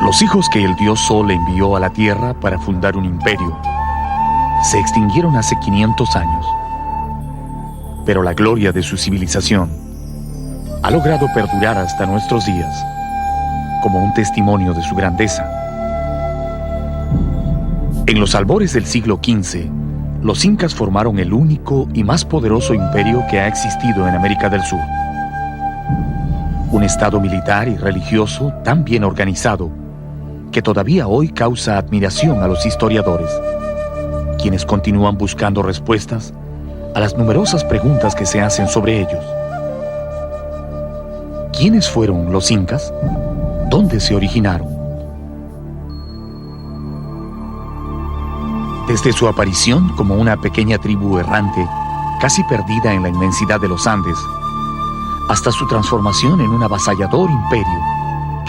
Los hijos que el dios Sol envió a la tierra para fundar un imperio se extinguieron hace 500 años. Pero la gloria de su civilización ha logrado perdurar hasta nuestros días como un testimonio de su grandeza. En los albores del siglo XV, los incas formaron el único y más poderoso imperio que ha existido en América del Sur. Un estado militar y religioso tan bien organizado que todavía hoy causa admiración a los historiadores, quienes continúan buscando respuestas a las numerosas preguntas que se hacen sobre ellos. ¿Quiénes fueron los incas? ¿Dónde se originaron? Desde su aparición como una pequeña tribu errante, casi perdida en la inmensidad de los Andes, hasta su transformación en un avasallador imperio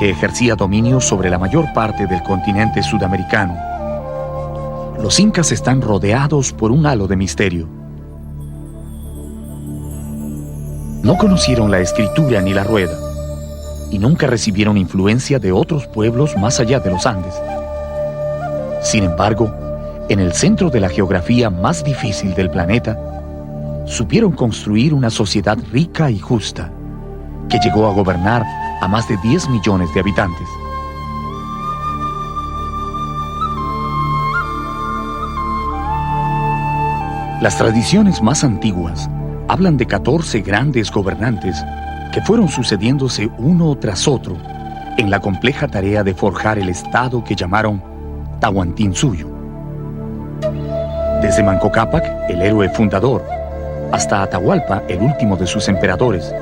que ejercía dominio sobre la mayor parte del continente sudamericano, los incas están rodeados por un halo de misterio. No conocieron la escritura ni la rueda, y nunca recibieron influencia de otros pueblos más allá de los Andes. Sin embargo, en el centro de la geografía más difícil del planeta, supieron construir una sociedad rica y justa, que llegó a gobernar a más de 10 millones de habitantes. Las tradiciones más antiguas hablan de 14 grandes gobernantes que fueron sucediéndose uno tras otro en la compleja tarea de forjar el estado que llamaron Tahuantinsuyo. Desde Manco Cápac, el héroe fundador, hasta Atahualpa, el último de sus emperadores,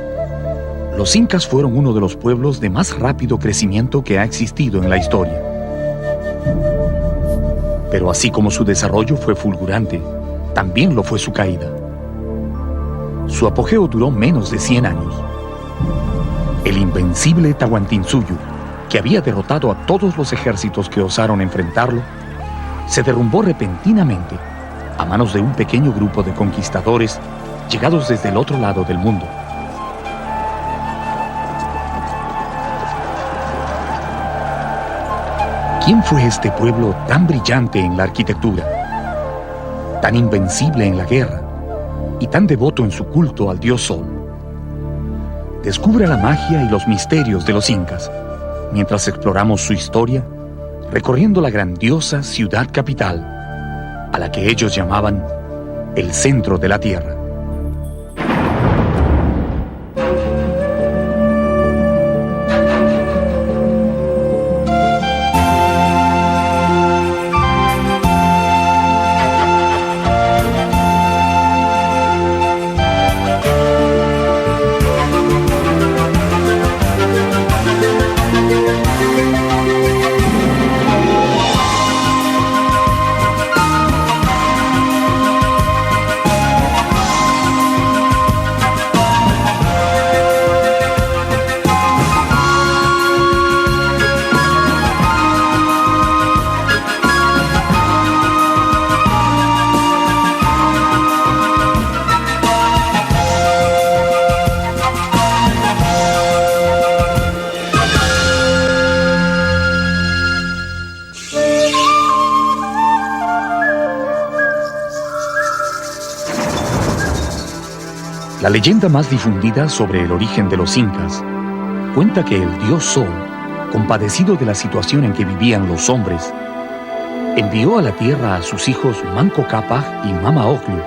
los incas fueron uno de los pueblos de más rápido crecimiento que ha existido en la historia. Pero así como su desarrollo fue fulgurante, también lo fue su caída. Su apogeo duró menos de 100 años. El invencible Tahuantinsuyo, que había derrotado a todos los ejércitos que osaron enfrentarlo, se derrumbó repentinamente a manos de un pequeño grupo de conquistadores llegados desde el otro lado del mundo. ¿Quién fue este pueblo tan brillante en la arquitectura, tan invencible en la guerra y tan devoto en su culto al dios Sol? Descubra la magia y los misterios de los incas mientras exploramos su historia, recorriendo la grandiosa ciudad capital, a la que ellos llamaban el centro de la tierra. La leyenda más difundida sobre el origen de los incas cuenta que el dios Sol, compadecido de la situación en que vivían los hombres, envió a la tierra a sus hijos Manco Cápac y Mama Ocllo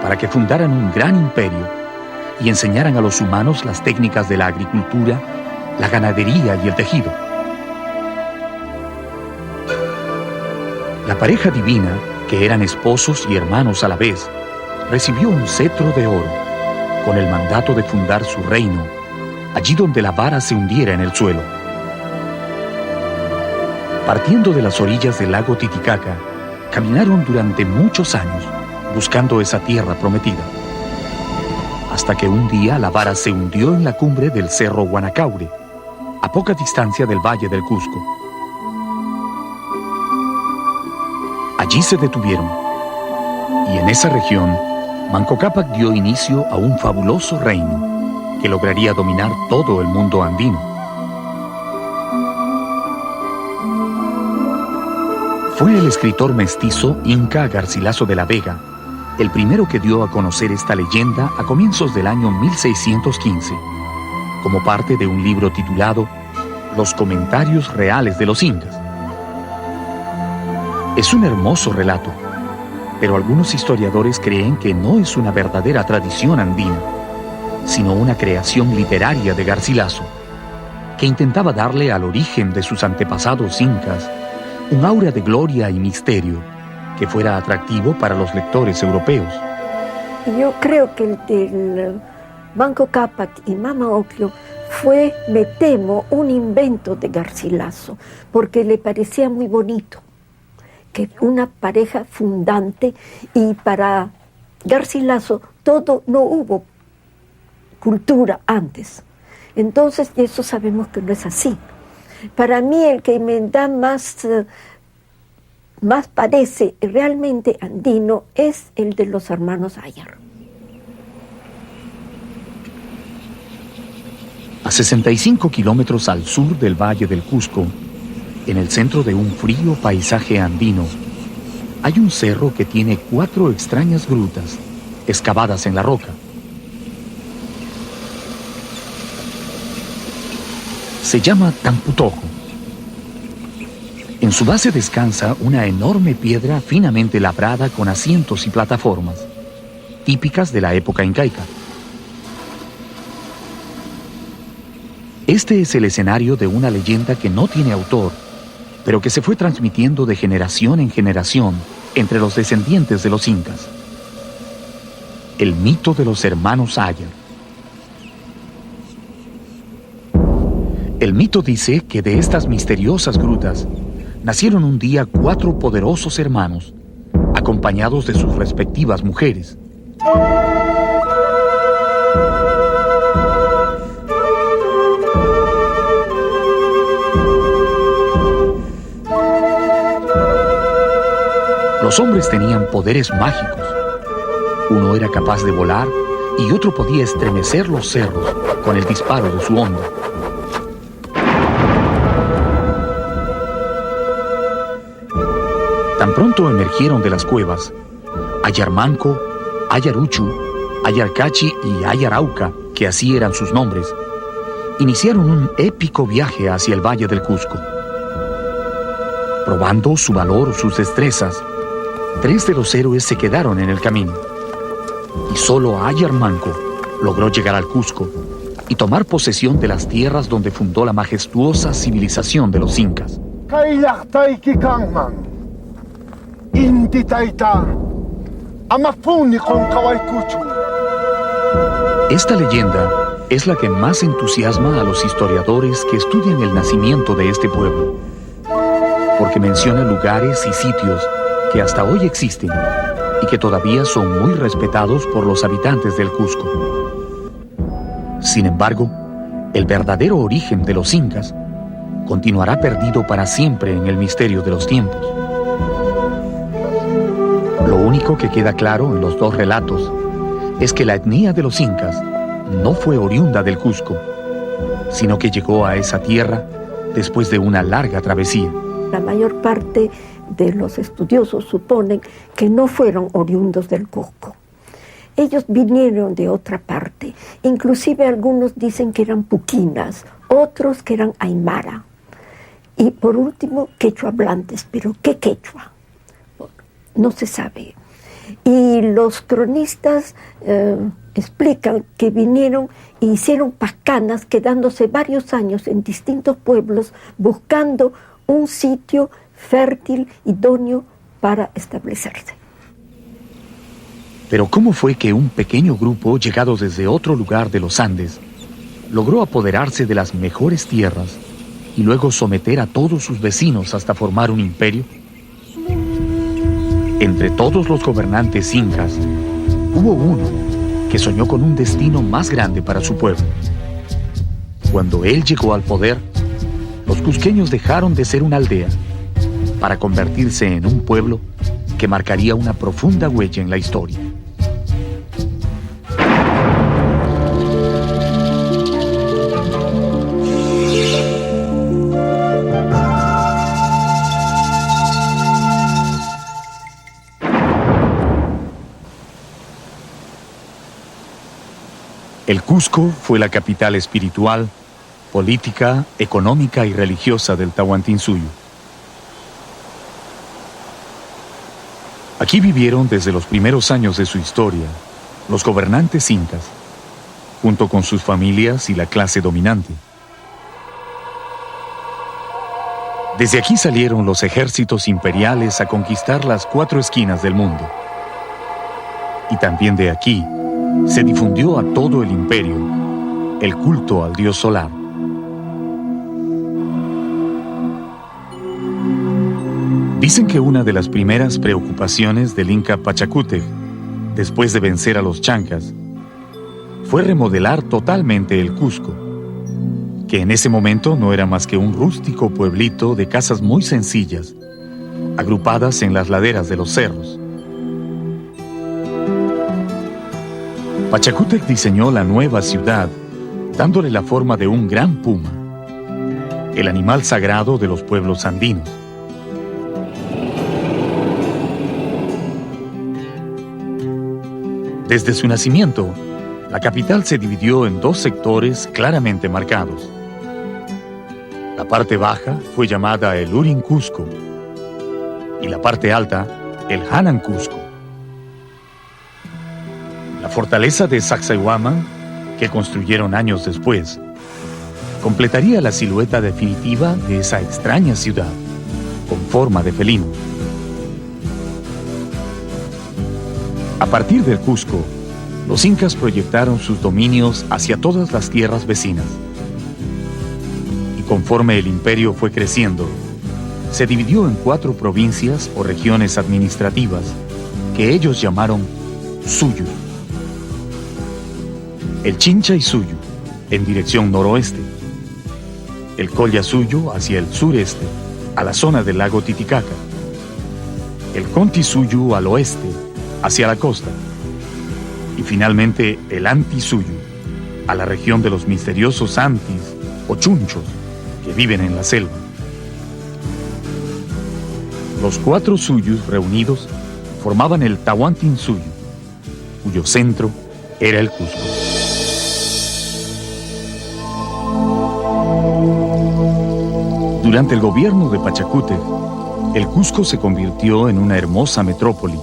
para que fundaran un gran imperio y enseñaran a los humanos las técnicas de la agricultura, la ganadería y el tejido. La pareja divina, que eran esposos y hermanos a la vez, recibió un cetro de oro con el mandato de fundar su reino, allí donde la vara se hundiera en el suelo. Partiendo de las orillas del lago Titicaca, caminaron durante muchos años buscando esa tierra prometida, hasta que un día la vara se hundió en la cumbre del cerro Guanacaure, a poca distancia del Valle del Cusco. Allí se detuvieron, y en esa región Manco Cápac dio inicio a un fabuloso reino que lograría dominar todo el mundo andino. Fue el escritor mestizo Inca Garcilaso de la Vega el primero que dio a conocer esta leyenda a comienzos del año 1615, como parte de un libro titulado Los comentarios reales de los incas. Es un hermoso relato, pero algunos historiadores creen que no es una verdadera tradición andina, sino una creación literaria de Garcilaso, que intentaba darle al origen de sus antepasados incas un aura de gloria y misterio que fuera atractivo para los lectores europeos. Yo creo que el del Manco Cápac y Mama Ocllo fue, me temo, un invento de Garcilaso, porque le parecía muy bonito, que una pareja fundante, y para Garcilaso no hubo cultura antes. Entonces, eso sabemos que no es así. Para mí, el que me da más parece realmente andino es el de los hermanos Ayar. A 65 kilómetros al sur del Valle del Cusco, en el centro de un frío paisaje andino, hay un cerro que tiene 4 extrañas grutas excavadas en la roca. Se llama Tamputojo. En su base descansa una enorme piedra finamente labrada con asientos y plataformas, típicas de la época incaica. Este es el escenario de una leyenda que no tiene autor, pero que se fue transmitiendo de generación en generación entre los descendientes de los incas. El mito de los hermanos Ayar. El mito dice que de estas misteriosas grutas nacieron un día 4 poderosos hermanos, acompañados de sus respectivas mujeres. Los hombres tenían poderes mágicos. Uno era capaz de volar y otro podía estremecer los cerros con el disparo de su onda. Tan pronto emergieron de las cuevas, Ayarmanco, Ayaruchu, Ayarcachi y Ayarauca, que así eran sus nombres, iniciaron un épico viaje hacia el Valle del Cusco. Probando su valor, sus destrezas, 3 de los héroes se quedaron en el camino, y solo Ayarmanco logró llegar al Cusco y tomar posesión de las tierras donde fundó la majestuosa civilización de los incas. Esta leyenda es la que más entusiasma a los historiadores que estudian el nacimiento de este pueblo, porque menciona lugares y sitios que hasta hoy existen y que todavía son muy respetados por los habitantes del Cusco. Sin embargo, el verdadero origen de los incas continuará perdido para siempre en el misterio de los tiempos. Lo único que queda claro en los 2 relatos es que la etnia de los incas no fue oriunda del Cusco, sino que llegó a esa tierra después de una larga travesía. La mayor parte de los estudiosos suponen que no fueron oriundos del Cusco. Ellos vinieron de otra parte. Inclusive algunos dicen que eran puquinas, otros que eran aymara. Y por último, quechua hablantes. ¿Pero qué quechua? No se sabe. Y los cronistas explican que vinieron e hicieron pacanas, quedándose varios años en distintos pueblos buscando un sitio fértil, idóneo para establecerse. Pero ¿cómo fue que un pequeño grupo llegado desde otro lugar de los Andes logró apoderarse de las mejores tierras y luego someter a todos sus vecinos hasta formar un imperio? Entre todos los gobernantes incas, hubo uno que soñó con un destino más grande para su pueblo. Cuando él llegó al poder, los cusqueños dejaron de ser una aldea para convertirse en un pueblo que marcaría una profunda huella en la historia. El Cusco fue la capital espiritual, política, económica y religiosa del Tahuantinsuyo. Aquí vivieron desde los primeros años de su historia los gobernantes incas, junto con sus familias y la clase dominante. Desde aquí salieron los ejércitos imperiales a conquistar las 4 esquinas del mundo. Y también de aquí se difundió a todo el imperio el culto al dios solar. Dicen que una de las primeras preocupaciones del Inca Pachacútec, después de vencer a los chancas, fue remodelar totalmente el Cusco, que en ese momento no era más que un rústico pueblito de casas muy sencillas, agrupadas en las laderas de los cerros. Pachacútec diseñó la nueva ciudad, dándole la forma de un gran puma, el animal sagrado de los pueblos andinos. Desde su nacimiento, la capital se dividió en 2 sectores claramente marcados. La parte baja fue llamada el Urin Cusco y la parte alta el Hanan Cusco. La fortaleza de Sacsayhuaman, que construyeron años después, completaría la silueta definitiva de esa extraña ciudad, con forma de felino. A partir del Cusco, los incas proyectaron sus dominios hacia todas las tierras vecinas. Y conforme el imperio fue creciendo, se dividió en 4 provincias o regiones administrativas que ellos llamaron Suyu. El Chincha-Suyu, en dirección noroeste. El Collasuyu hacia el sureste, a la zona del lago Titicaca. El Conti-Suyu al oeste, hacia la costa. Y finalmente el Anti-Suyu, a la región de los misteriosos Antis o Chunchos que viven en la selva. Los 4 Suyus reunidos formaban el Tahuantinsuyo, cuyo centro era el Cusco. Durante el gobierno de Pachacútec, el Cusco se convirtió en una hermosa metrópoli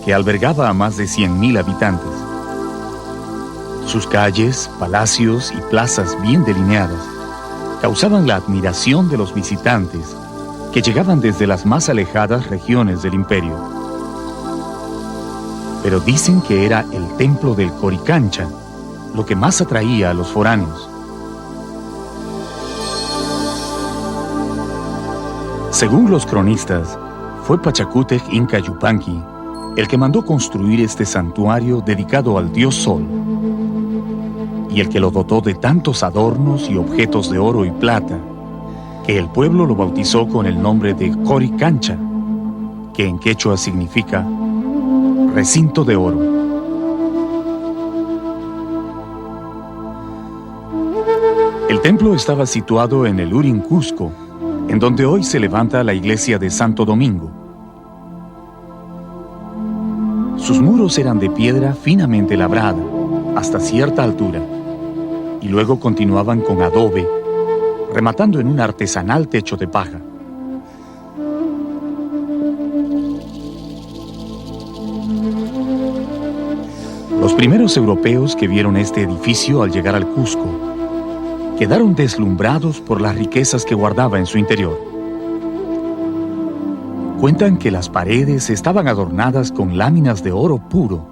que albergaba a más de 100,000 habitantes. Sus calles, palacios y plazas bien delineadas causaban la admiración de los visitantes que llegaban desde las más alejadas regiones del imperio. Pero dicen que era el templo del Coricancha lo que más atraía a los foráneos. Según los cronistas, fue Pachacútec Inca Yupanqui el que mandó construir este santuario dedicado al dios Sol, y el que lo dotó de tantos adornos y objetos de oro y plata, que el pueblo lo bautizó con el nombre de Coricancha, que en quechua significa recinto de oro. El templo estaba situado en el Urin Cusco, en donde hoy se levanta la iglesia de Santo Domingo. Sus muros eran de piedra finamente labrada, hasta cierta altura, y luego continuaban con adobe, rematando en un artesanal techo de paja. Los primeros europeos que vieron este edificio al llegar al Cusco quedaron deslumbrados por las riquezas que guardaba en su interior. Cuentan que las paredes estaban adornadas con láminas de oro puro,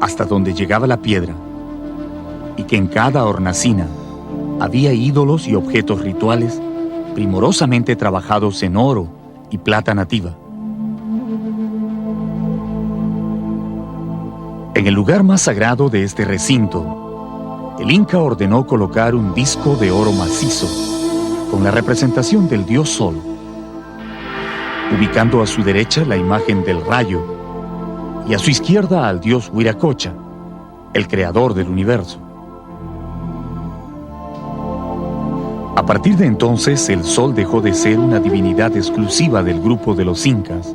hasta donde llegaba la piedra, y que en cada hornacina había ídolos y objetos rituales primorosamente trabajados en oro y plata nativa. En el lugar más sagrado de este recinto, el Inca ordenó colocar un disco de oro macizo con la representación del dios Sol, ubicando a su derecha la imagen del rayo y a su izquierda al dios Huiracocha, el creador del universo. A partir de entonces, el Sol dejó de ser una divinidad exclusiva del grupo de los incas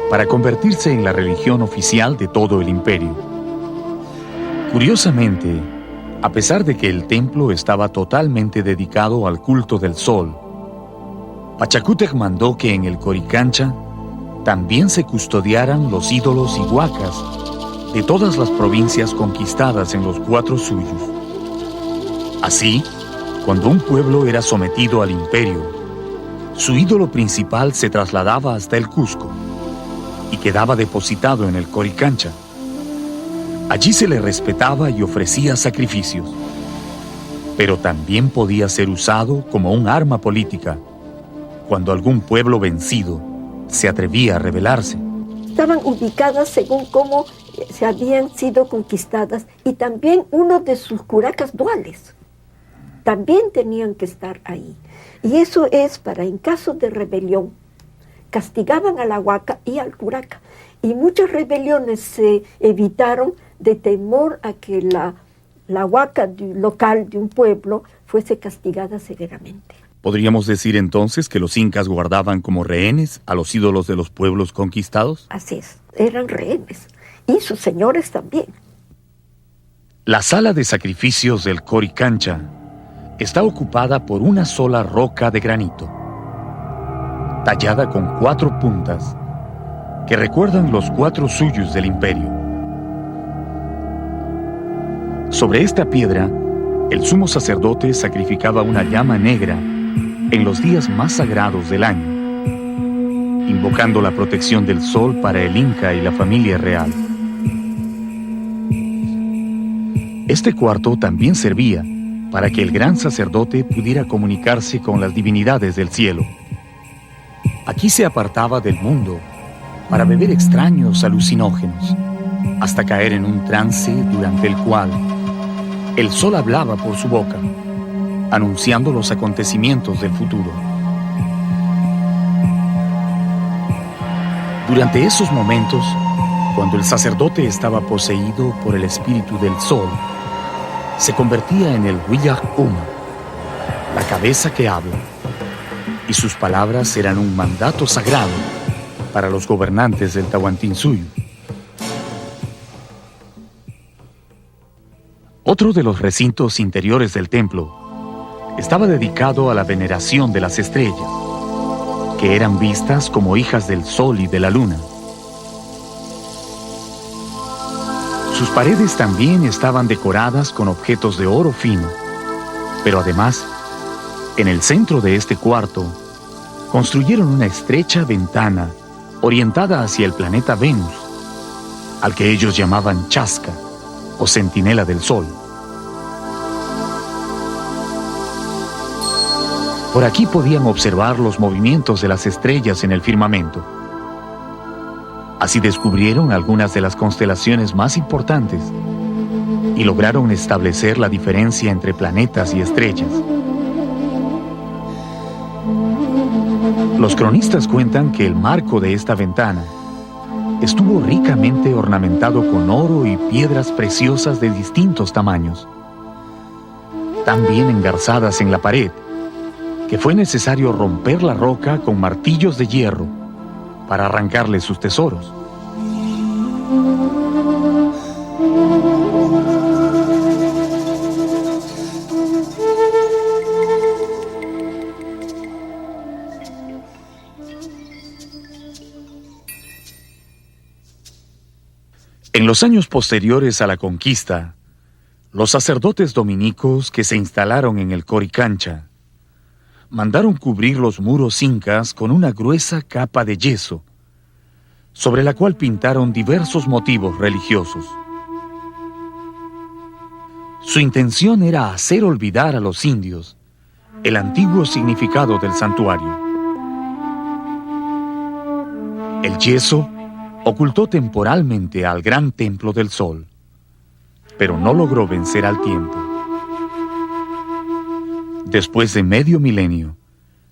para convertirse en la religión oficial de todo el imperio. Curiosamente, A pesar de que el templo estaba totalmente dedicado al culto del sol, Pachacútec mandó que en el Coricancha también se custodiaran los ídolos y huacas de todas las provincias conquistadas en los 4 suyos. Así, cuando un pueblo era sometido al imperio, su ídolo principal se trasladaba hasta el Cusco y quedaba depositado en el Coricancha. Allí se le respetaba y ofrecía sacrificios, pero también podía ser usado como un arma política cuando algún pueblo vencido se atrevía a rebelarse. Estaban ubicadas según cómo se habían sido conquistadas, y también uno de sus curacas duales también tenían que estar ahí. Y eso es para, en caso de rebelión, castigaban a la huaca y al curaca. Y muchas rebeliones se evitaron de temor a que la huaca local de un pueblo fuese castigada severamente. ¿Podríamos decir entonces que los incas guardaban como rehenes a los ídolos de los pueblos conquistados? Así es, eran rehenes, y sus señores también. La sala de sacrificios del Coricancha está ocupada por una sola roca de granito, tallada con 4 puntas, que recuerdan los 4 suyos del imperio. Sobre esta piedra, el sumo sacerdote sacrificaba una llama negra en los días más sagrados del año, invocando la protección del sol para el Inca y la familia real. Este cuarto también servía para que el gran sacerdote pudiera comunicarse con las divinidades del cielo. Aquí se apartaba del mundo para beber extraños alucinógenos, hasta caer en un trance durante el cual el sol hablaba por su boca, anunciando los acontecimientos del futuro. Durante esos momentos, cuando el sacerdote estaba poseído por el espíritu del sol, se convertía en el Huillag Uma, la cabeza que habla, y sus palabras eran un mandato sagrado para los gobernantes del Tahuantinsuyo. Otro de los recintos interiores del templo estaba dedicado a la veneración de las estrellas, que eran vistas como hijas del sol y de la luna. Sus paredes también estaban decoradas con objetos de oro fino, pero además, en el centro de este cuarto, construyeron una estrecha ventana orientada hacia el planeta Venus, al que ellos llamaban Chasca, o centinela del sol. Por aquí podían observar los movimientos de las estrellas en el firmamento. Así descubrieron algunas de las constelaciones más importantes y lograron establecer la diferencia entre planetas y estrellas. Los cronistas cuentan que el marco de esta ventana estuvo ricamente ornamentado con oro y piedras preciosas de distintos tamaños, tan bien engarzadas en la pared que fue necesario romper la roca con martillos de hierro para arrancarle sus tesoros. En los años posteriores a la conquista, los sacerdotes dominicos que se instalaron en el Coricancha mandaron cubrir los muros incas con una gruesa capa de yeso, sobre la cual pintaron diversos motivos religiosos. Su intención era hacer olvidar a los indios el antiguo significado del santuario. El yeso ocultó temporalmente al gran templo del sol, pero no logró vencer al tiempo. Después de medio milenio,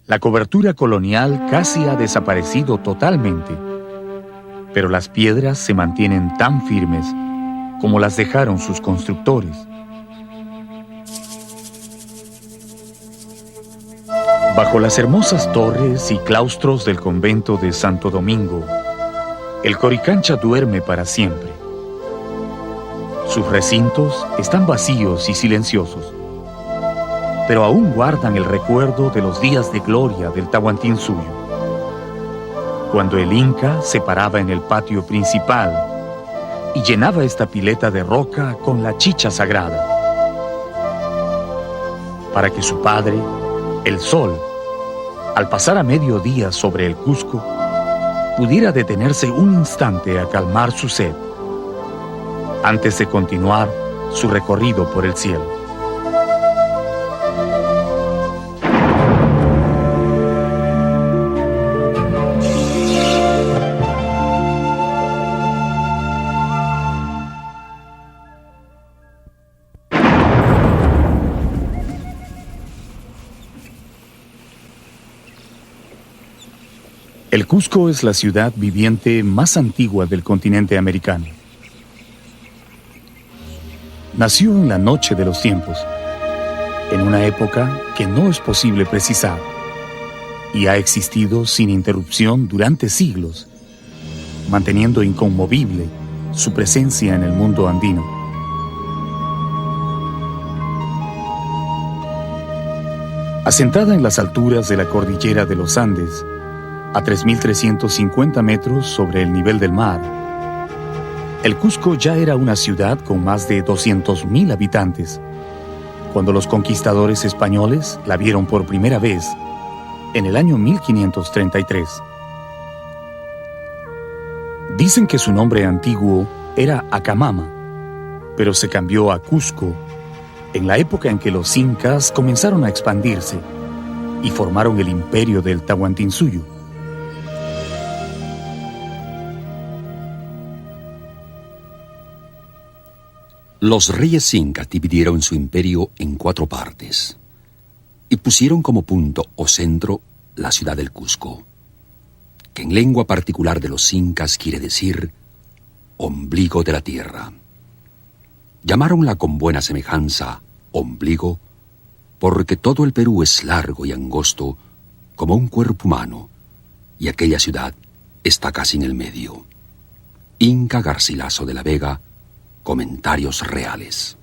la cobertura colonial casi ha desaparecido totalmente, pero las piedras se mantienen tan firmes como las dejaron sus constructores. Bajo las hermosas torres y claustros del convento de Santo Domingo, el Coricancha duerme para siempre. Sus recintos están vacíos y silenciosos, pero aún guardan el recuerdo de los días de gloria del Tahuantinsuyo, cuando el Inca se paraba en el patio principal y llenaba esta pileta de roca con la chicha sagrada, para que su padre, el sol, al pasar a mediodía sobre el Cusco, pudiera detenerse un instante a calmar su sed, antes de continuar su recorrido por el cielo. El Cusco es la ciudad viviente más antigua del continente americano. Nació en la noche de los tiempos, en una época que no es posible precisar, y ha existido sin interrupción durante siglos, manteniendo inconmovible su presencia en el mundo andino. Asentada en las alturas de la cordillera de los Andes, a 3.350 metros sobre el nivel del mar, el Cusco ya era una ciudad con más de 200.000 habitantes, cuando los conquistadores españoles la vieron por primera vez en el año 1533. Dicen que su nombre antiguo era Acamama, pero se cambió a Cusco en la época en que los incas comenzaron a expandirse y formaron el imperio del Tahuantinsuyo. Los reyes incas dividieron su imperio en 4 partes y pusieron como punto o centro la ciudad del Cusco, que en lengua particular de los incas quiere decir ombligo de la tierra. Llamaronla con buena semejanza ombligo porque todo el Perú es largo y angosto como un cuerpo humano y aquella ciudad está casi en el medio. Inca Garcilaso de la Vega, Comentarios Reales.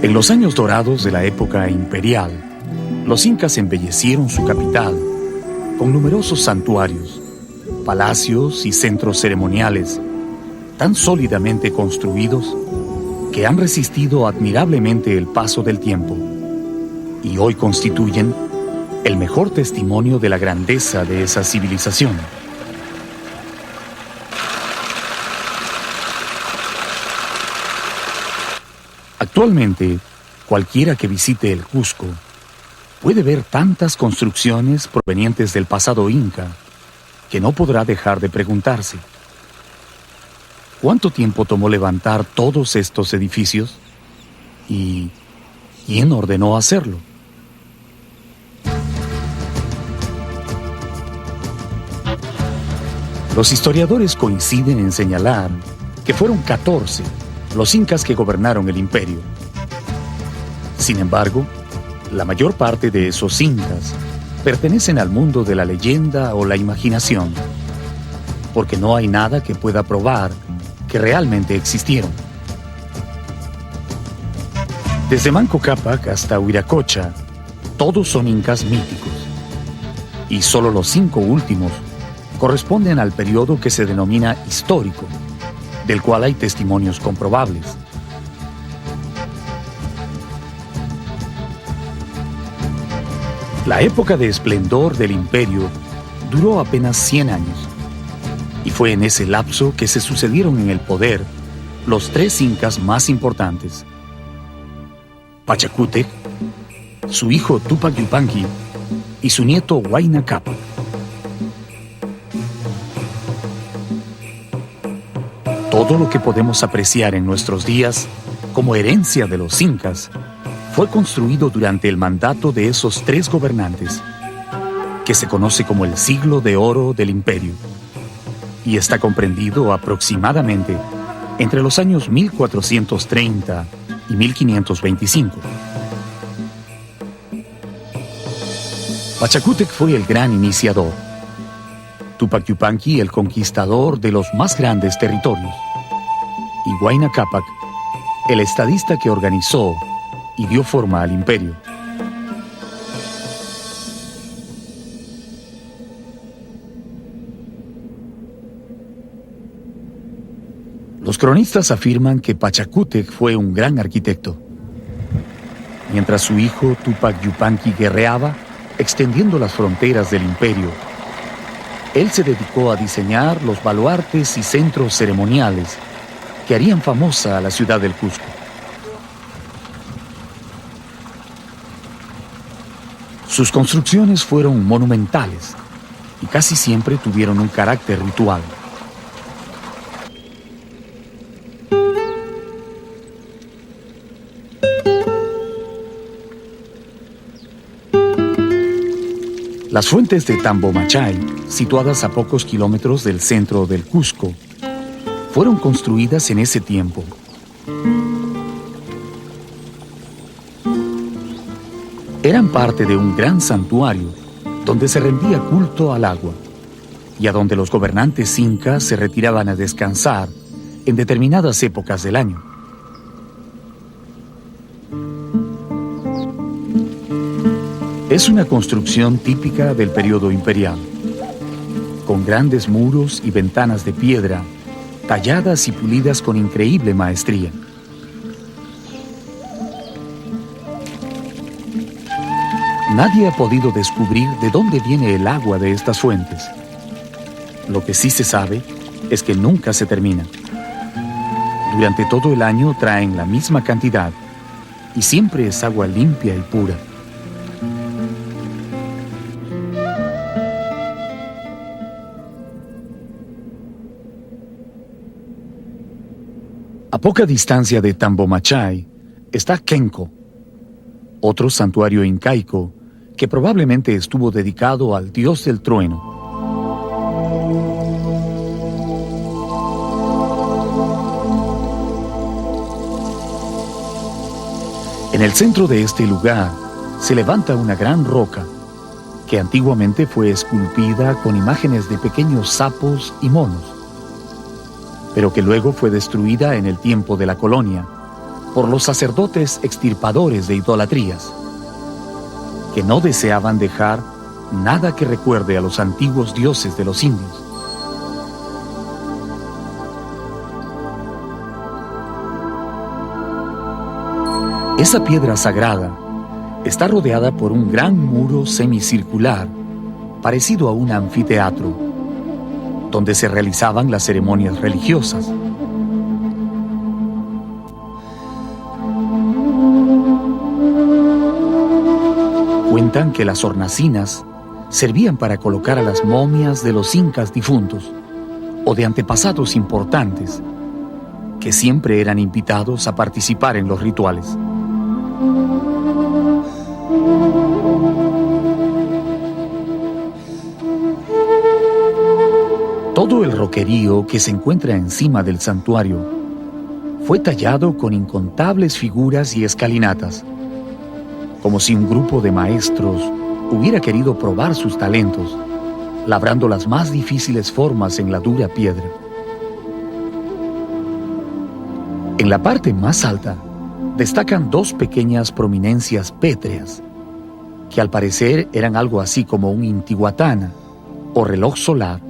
En los años dorados de la época imperial, los incas embellecieron su capital con numerosos santuarios, palacios y centros ceremoniales tan sólidamente construidos que han resistido admirablemente el paso del tiempo y hoy constituyen el mejor testimonio de la grandeza de esa civilización. Actualmente, cualquiera que visite el Cusco puede ver tantas construcciones provenientes del pasado inca que no podrá dejar de preguntarse: ¿cuánto tiempo tomó levantar todos estos edificios? ¿Y quién ordenó hacerlo? Los historiadores coinciden en señalar que fueron 14 los incas que gobernaron el imperio. Sin embargo, la mayor parte de esos incas pertenecen al mundo de la leyenda o la imaginación, porque no hay nada que pueda probar que realmente existieron. Desde Manco Cápac hasta Huiracocha, todos son incas míticos, y solo los 5 últimos corresponden al periodo que se denomina histórico, del cual hay testimonios comprobables. La época de esplendor del imperio duró apenas 100 años, y fue en ese lapso que se sucedieron en el poder los 3 incas más importantes: Pachacútec, su hijo Túpac Yupanqui y su nieto Huayna Cápac. Todo lo que podemos apreciar en nuestros días como herencia de los incas fue construido durante el mandato de esos 3 gobernantes, que se conoce como el siglo de oro del imperio, y está comprendido aproximadamente entre los años 1430 y 1525. Pachacútec fue el gran iniciador. Tupac Yupanqui, el conquistador de los más grandes territorios, y Huayna Cápac, el estadista que organizó y dio forma al imperio. Los cronistas afirman que Pachacútec fue un gran arquitecto. Mientras su hijo Tupac Yupanqui guerreaba, extendiendo las fronteras del imperio, él se dedicó a diseñar los baluartes y centros ceremoniales que harían famosa a la ciudad del Cusco. Sus construcciones fueron monumentales y casi siempre tuvieron un carácter ritual. Las fuentes de Tambomachay, situadas a pocos kilómetros del centro del Cusco, fueron construidas en ese tiempo. Eran parte de un gran santuario donde se rendía culto al agua y a donde los gobernantes incas se retiraban a descansar en determinadas épocas del año. Es una construcción típica del periodo imperial, con grandes muros y ventanas de piedra, talladas y pulidas con increíble maestría. Nadie ha podido descubrir de dónde viene el agua de estas fuentes. Lo que sí se sabe es que nunca se termina. Durante todo el año traen la misma cantidad y siempre es agua limpia y pura. A poca distancia de Tambomachay está Kenko, otro santuario incaico que probablemente estuvo dedicado al dios del trueno. En el centro de este lugar se levanta una gran roca que antiguamente fue esculpida con imágenes de pequeños sapos y monos, pero que luego fue destruida en el tiempo de la colonia por los sacerdotes extirpadores de idolatrías, que no deseaban dejar nada que recuerde a los antiguos dioses de los indios. Esa piedra sagrada está rodeada por un gran muro semicircular, parecido a un anfiteatro, donde se realizaban las ceremonias religiosas. Cuentan que las hornacinas servían para colocar a las momias de los incas difuntos o de antepasados importantes, que siempre eran invitados a participar en los rituales. Todo el roquerío que se encuentra encima del santuario fue tallado con incontables figuras y escalinatas, como si un grupo de maestros hubiera querido probar sus talentos, labrando las más difíciles formas en la dura piedra. En la parte más alta destacan dos pequeñas prominencias pétreas, que al parecer eran algo así como un intihuatana o reloj solar,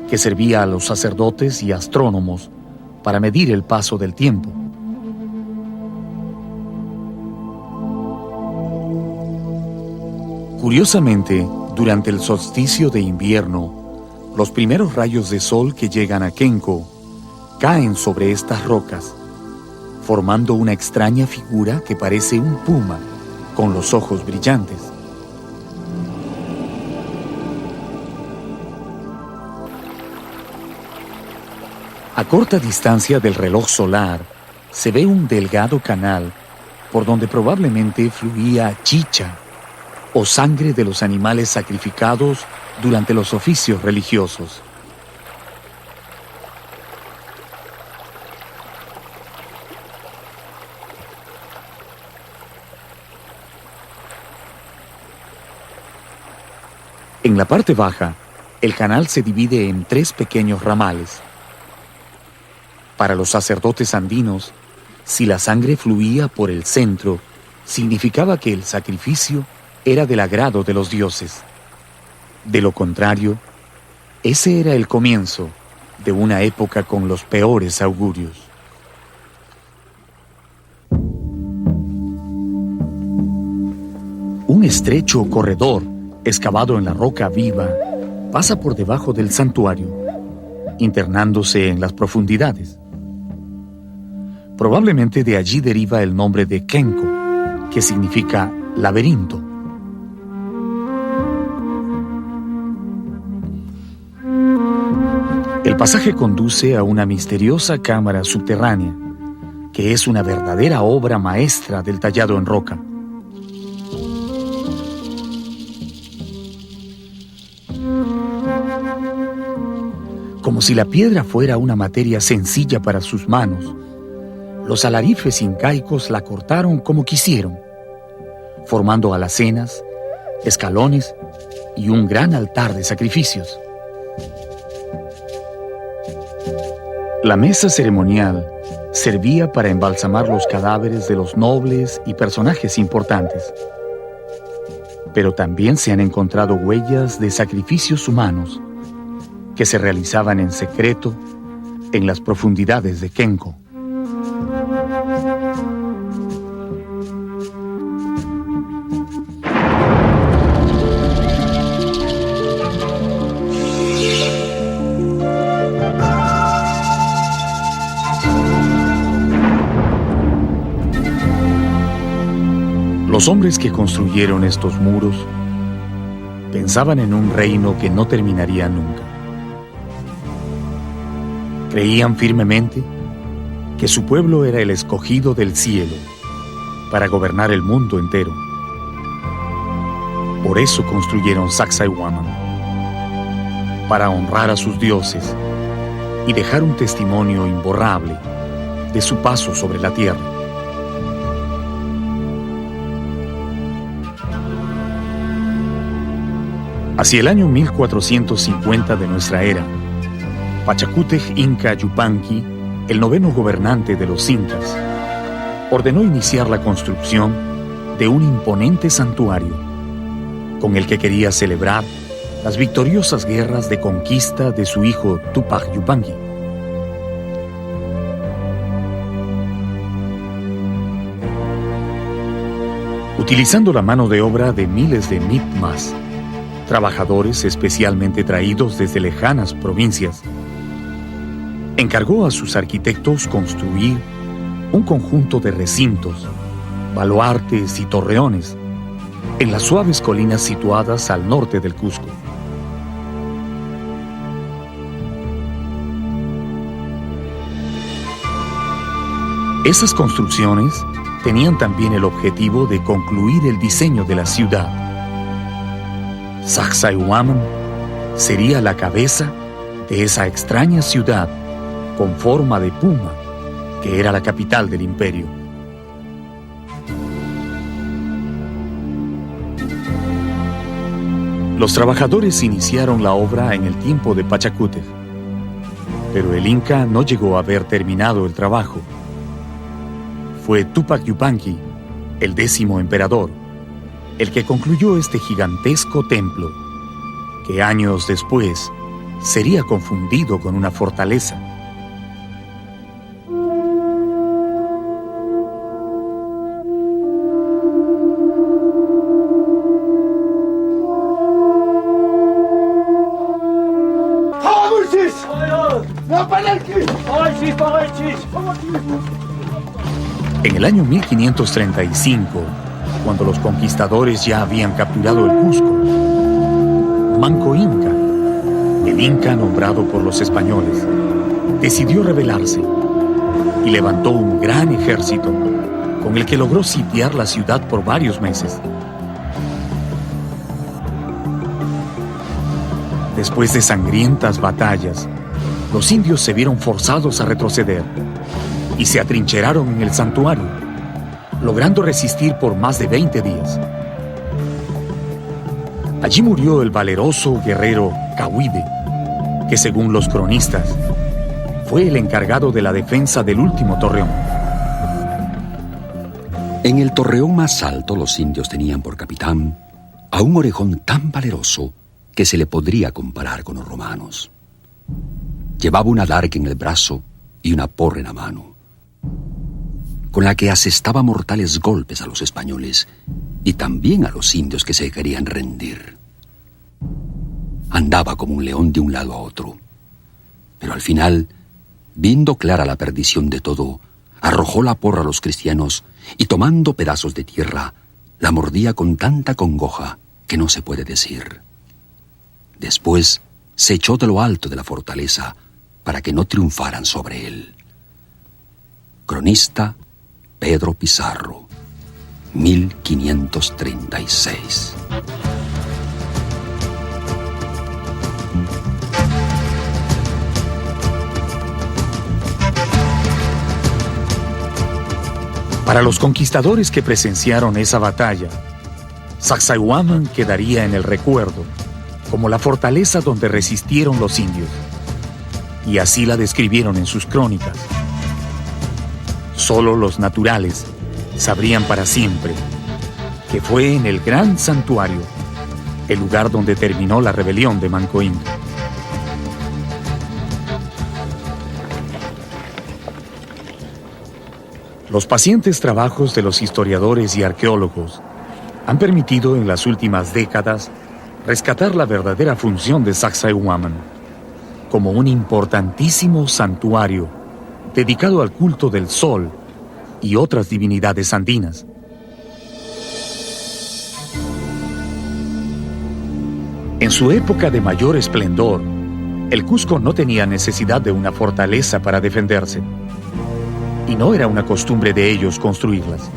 que servía a los sacerdotes y astrónomos para medir el paso del tiempo. Curiosamente, durante el solsticio de invierno, los primeros rayos de sol que llegan a Kenko caen sobre estas rocas, formando una extraña figura que parece un puma con los ojos brillantes. A corta distancia del reloj solar se ve un delgado canal por donde probablemente fluía chicha o sangre de los animales sacrificados durante los oficios religiosos. En la parte baja, el canal se divide en 3 pequeños ramales. Para los sacerdotes andinos, si la sangre fluía por el centro, significaba que el sacrificio era del agrado de los dioses. De lo contrario, ese era el comienzo de una época con los peores augurios. Un estrecho corredor, excavado en la roca viva, pasa por debajo del santuario, internándose en las profundidades. Probablemente de allí deriva el nombre de Kenko, que significa laberinto. El pasaje conduce a una misteriosa cámara subterránea, que es una verdadera obra maestra del tallado en roca. Como si la piedra fuera una materia sencilla para sus manos, los alarifes incaicos la cortaron como quisieron, formando alacenas, escalones y un gran altar de sacrificios. La mesa ceremonial servía para embalsamar los cadáveres de los nobles y personajes importantes. Pero también se han encontrado huellas de sacrificios humanos que se realizaban en secreto en las profundidades de Kenko. Los hombres que construyeron estos muros pensaban en un reino que no terminaría nunca. Creían firmemente que su pueblo era el escogido del cielo para gobernar el mundo entero. Por eso construyeron Sacsayhuaman, para honrar a sus dioses y dejar un testimonio imborrable de su paso sobre la tierra. Hacia el año 1450 de nuestra era, Pachacútec Inca Yupanqui, el 9º gobernante de los incas, ordenó iniciar la construcción de un imponente santuario, con el que quería celebrar las victoriosas guerras de conquista de su hijo Túpac Yupanqui. Utilizando la mano de obra de miles de mitmas, trabajadores especialmente traídos desde lejanas provincias, encargó a sus arquitectos construir un conjunto de recintos, baluartes y torreones en las suaves colinas situadas al norte del Cusco. Esas construcciones tenían también el objetivo de concluir el diseño de la ciudad. Sacsayhuaman sería la cabeza de esa extraña ciudad con forma de puma que era la capital del imperio. Los trabajadores iniciaron la obra en el tiempo de Pachacútec, pero el Inca no llegó a haber terminado el trabajo. Fue Túpac Yupanqui, el 10º emperador, el que concluyó este gigantesco templo, que años después sería confundido con una fortaleza. En el año 1535, cuando los conquistadores ya habían capturado el Cusco, Manco Inca, el Inca nombrado por los españoles, decidió rebelarse y levantó un gran ejército con el que logró sitiar la ciudad por varios meses. Después de sangrientas batallas, los indios se vieron forzados a retroceder y se atrincheraron en el santuario, logrando resistir por más de 20 días. Allí murió el valeroso guerrero Cahuide, que según los cronistas, fue el encargado de la defensa del último torreón. En el torreón más alto los indios tenían por capitán a un orejón tan valeroso que se le podría comparar con los romanos. Llevaba una daga en el brazo y una porra en la mano, con la que asestaba mortales golpes a los españoles y también a los indios que se querían rendir. Andaba como un león de un lado a otro, pero al final, viendo clara la perdición de todo, arrojó la porra a los cristianos y tomando pedazos de tierra, la mordía con tanta congoja que no se puede decir. Después se echó de lo alto de la fortaleza para que no triunfaran sobre él. Cronista Pedro Pizarro, 1536. Para los conquistadores que presenciaron esa batalla, Sacsayhuamán quedaría en el recuerdo como la fortaleza donde resistieron los indios, y así la describieron en sus crónicas. Solo los naturales sabrían para siempre que fue en el gran santuario el lugar donde terminó la rebelión de Manco Inca. Los pacientes trabajos de los historiadores y arqueólogos han permitido en las últimas décadas rescatar la verdadera función de Sacsayhuamán como un importantísimo santuario dedicado al culto del sol y otras divinidades andinas. En su época de mayor esplendor, el Cusco no tenía necesidad de una fortaleza para defenderse, y no era una costumbre de ellos construirlas.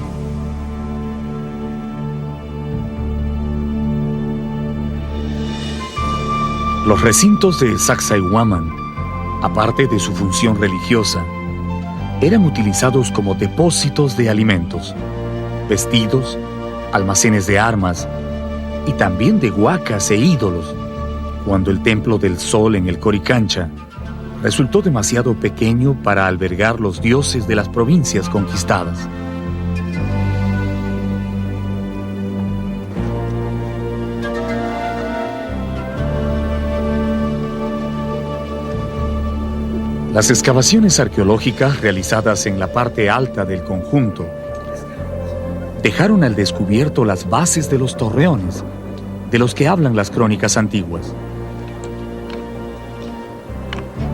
Los recintos de Sacsayhuamán, aparte de su función religiosa, eran utilizados como depósitos de alimentos, vestidos, almacenes de armas y también de huacas e ídolos, cuando el templo del sol en el Coricancha resultó demasiado pequeño para albergar los dioses de las provincias conquistadas. Las excavaciones arqueológicas realizadas en la parte alta del conjunto dejaron al descubierto las bases de los torreones de los que hablan las crónicas antiguas.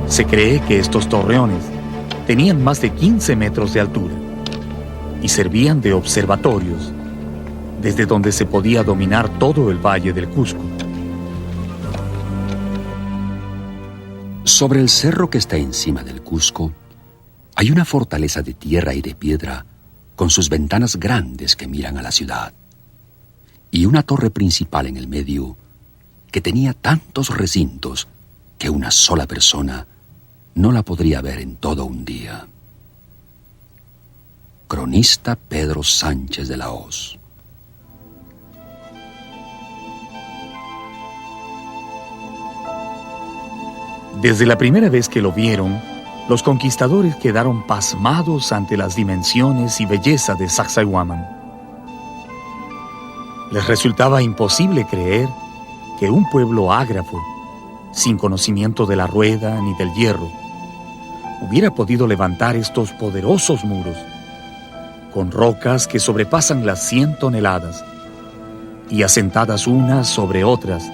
Se cree que estos torreones tenían más de 15 metros de altura y servían de observatorios, desde donde se podía dominar todo el valle del Cusco. Sobre el cerro que está encima del Cusco, hay una fortaleza de tierra y de piedra con sus ventanas grandes que miran a la ciudad, y una torre principal en el medio que tenía tantos recintos que una sola persona no la podría ver en todo un día. Cronista Pedro Sánchez de la Hoz. Desde la primera vez que lo vieron, los conquistadores quedaron pasmados ante las dimensiones y belleza de Sacsayhuamán. Les resultaba imposible creer que un pueblo ágrafo, sin conocimiento de la rueda ni del hierro, hubiera podido levantar estos poderosos muros, con rocas que sobrepasan las 100 toneladas, y asentadas unas sobre otras,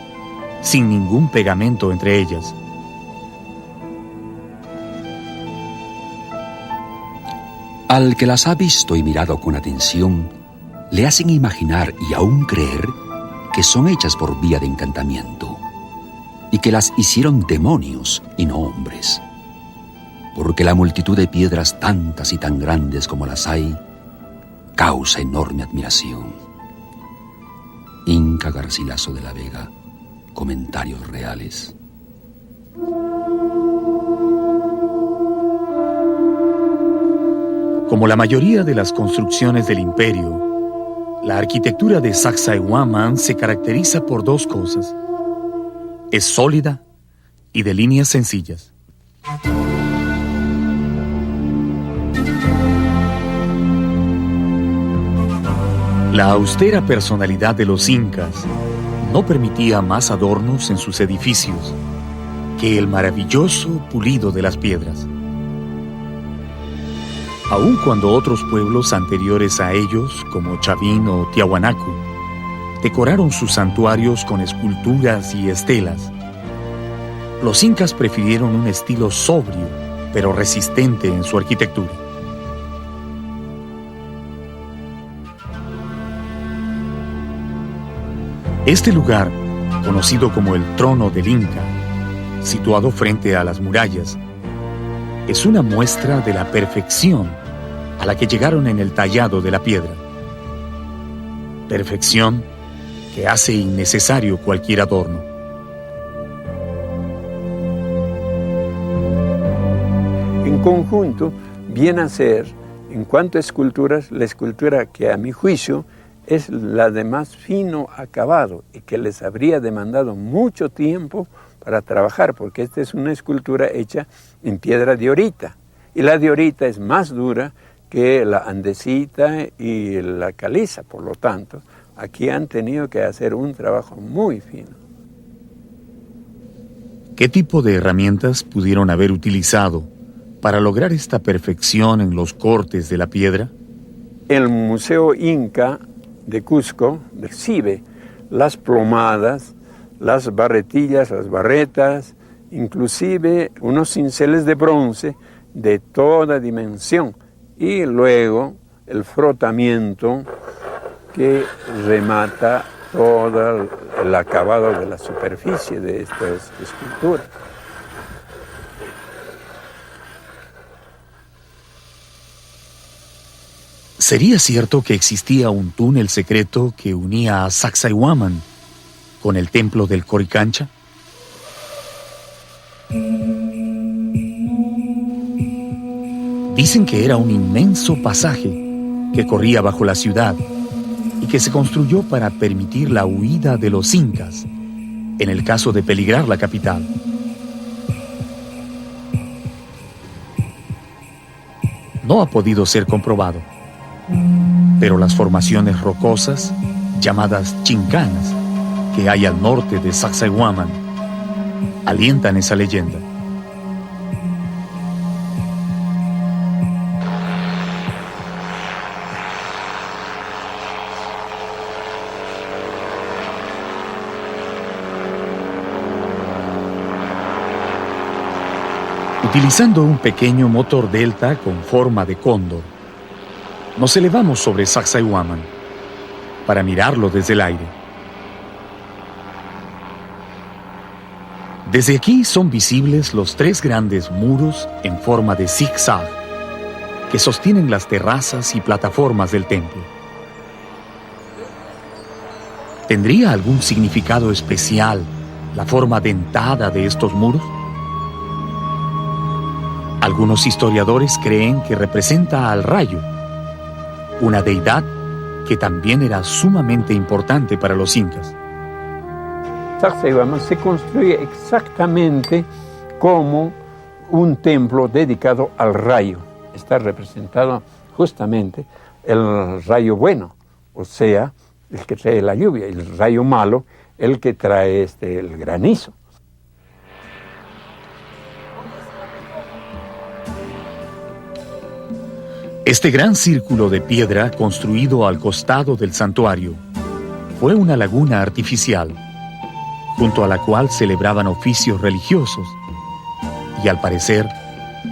sin ningún pegamento entre ellas. Al que las ha visto y mirado con atención, le hacen imaginar y aún creer que son hechas por vía de encantamiento y que las hicieron demonios y no hombres, porque la multitud de piedras tantas y tan grandes como las hay causa enorme admiración. Inca Garcilaso de la Vega, Comentarios Reales. Como la mayoría de las construcciones del imperio, La arquitectura de Sacsayhuaman se caracteriza por dos cosas. Es sólida y de líneas sencillas. La austera personalidad de los incas no permitía más adornos en sus edificios que el maravilloso pulido de las piedras. Aun cuando otros pueblos anteriores a ellos, como Chavín o Tiahuanacu, decoraron sus santuarios con esculturas y estelas, los incas prefirieron un estilo sobrio, pero resistente en su arquitectura. Este lugar, conocido como el Trono del Inca, situado frente a las murallas, es una muestra de la perfección a la que llegaron en el tallado de la piedra. Perfección que hace innecesario cualquier adorno. En conjunto, viene a ser, en cuanto a esculturas, la escultura que a mi juicio es la de más fino acabado y que les habría demandado mucho tiempo para trabajar, porque esta es una escultura hecha en piedra diorita, y la diorita es más dura que la andesita y la caliza, por lo tanto, aquí han tenido que hacer un trabajo muy fino. ¿Qué tipo de herramientas pudieron haber utilizado para lograr esta perfección en los cortes de la piedra? El Museo Inca de Cusco exhibe las plomadas, las barretillas, las barretas, inclusive unos cinceles de bronce de toda dimensión, y luego el frotamiento que remata todo el acabado de la superficie de estas esculturas. ¿Sería cierto que existía un túnel secreto que unía a Sacsayhuaman con el templo del Coricancha? Dicen que era un inmenso pasaje que corría bajo la ciudad y que se construyó para permitir la huida de los incas en el caso de peligrar la capital. No ha podido ser comprobado, pero las formaciones rocosas, llamadas chincanas, que hay al norte de Sacsayhuaman, alientan esa leyenda. Utilizando un pequeño motor delta con forma de cóndor, nos elevamos sobre Sacsayhuaman para mirarlo desde el aire. Desde aquí son visibles los tres grandes muros en forma de zigzag que sostienen las terrazas y plataformas del templo. ¿Tendría algún significado especial la forma dentada de estos muros? Algunos historiadores creen que representa al rayo, una deidad que también era sumamente importante para los incas. Sacsayhuaman se construye exactamente como un templo dedicado al rayo. Está representado justamente el rayo bueno, o sea, el que trae la lluvia, y el rayo malo, el que trae el granizo. Este gran círculo de piedra construido al costado del santuario fue una laguna artificial, junto a la cual celebraban oficios religiosos y, al parecer,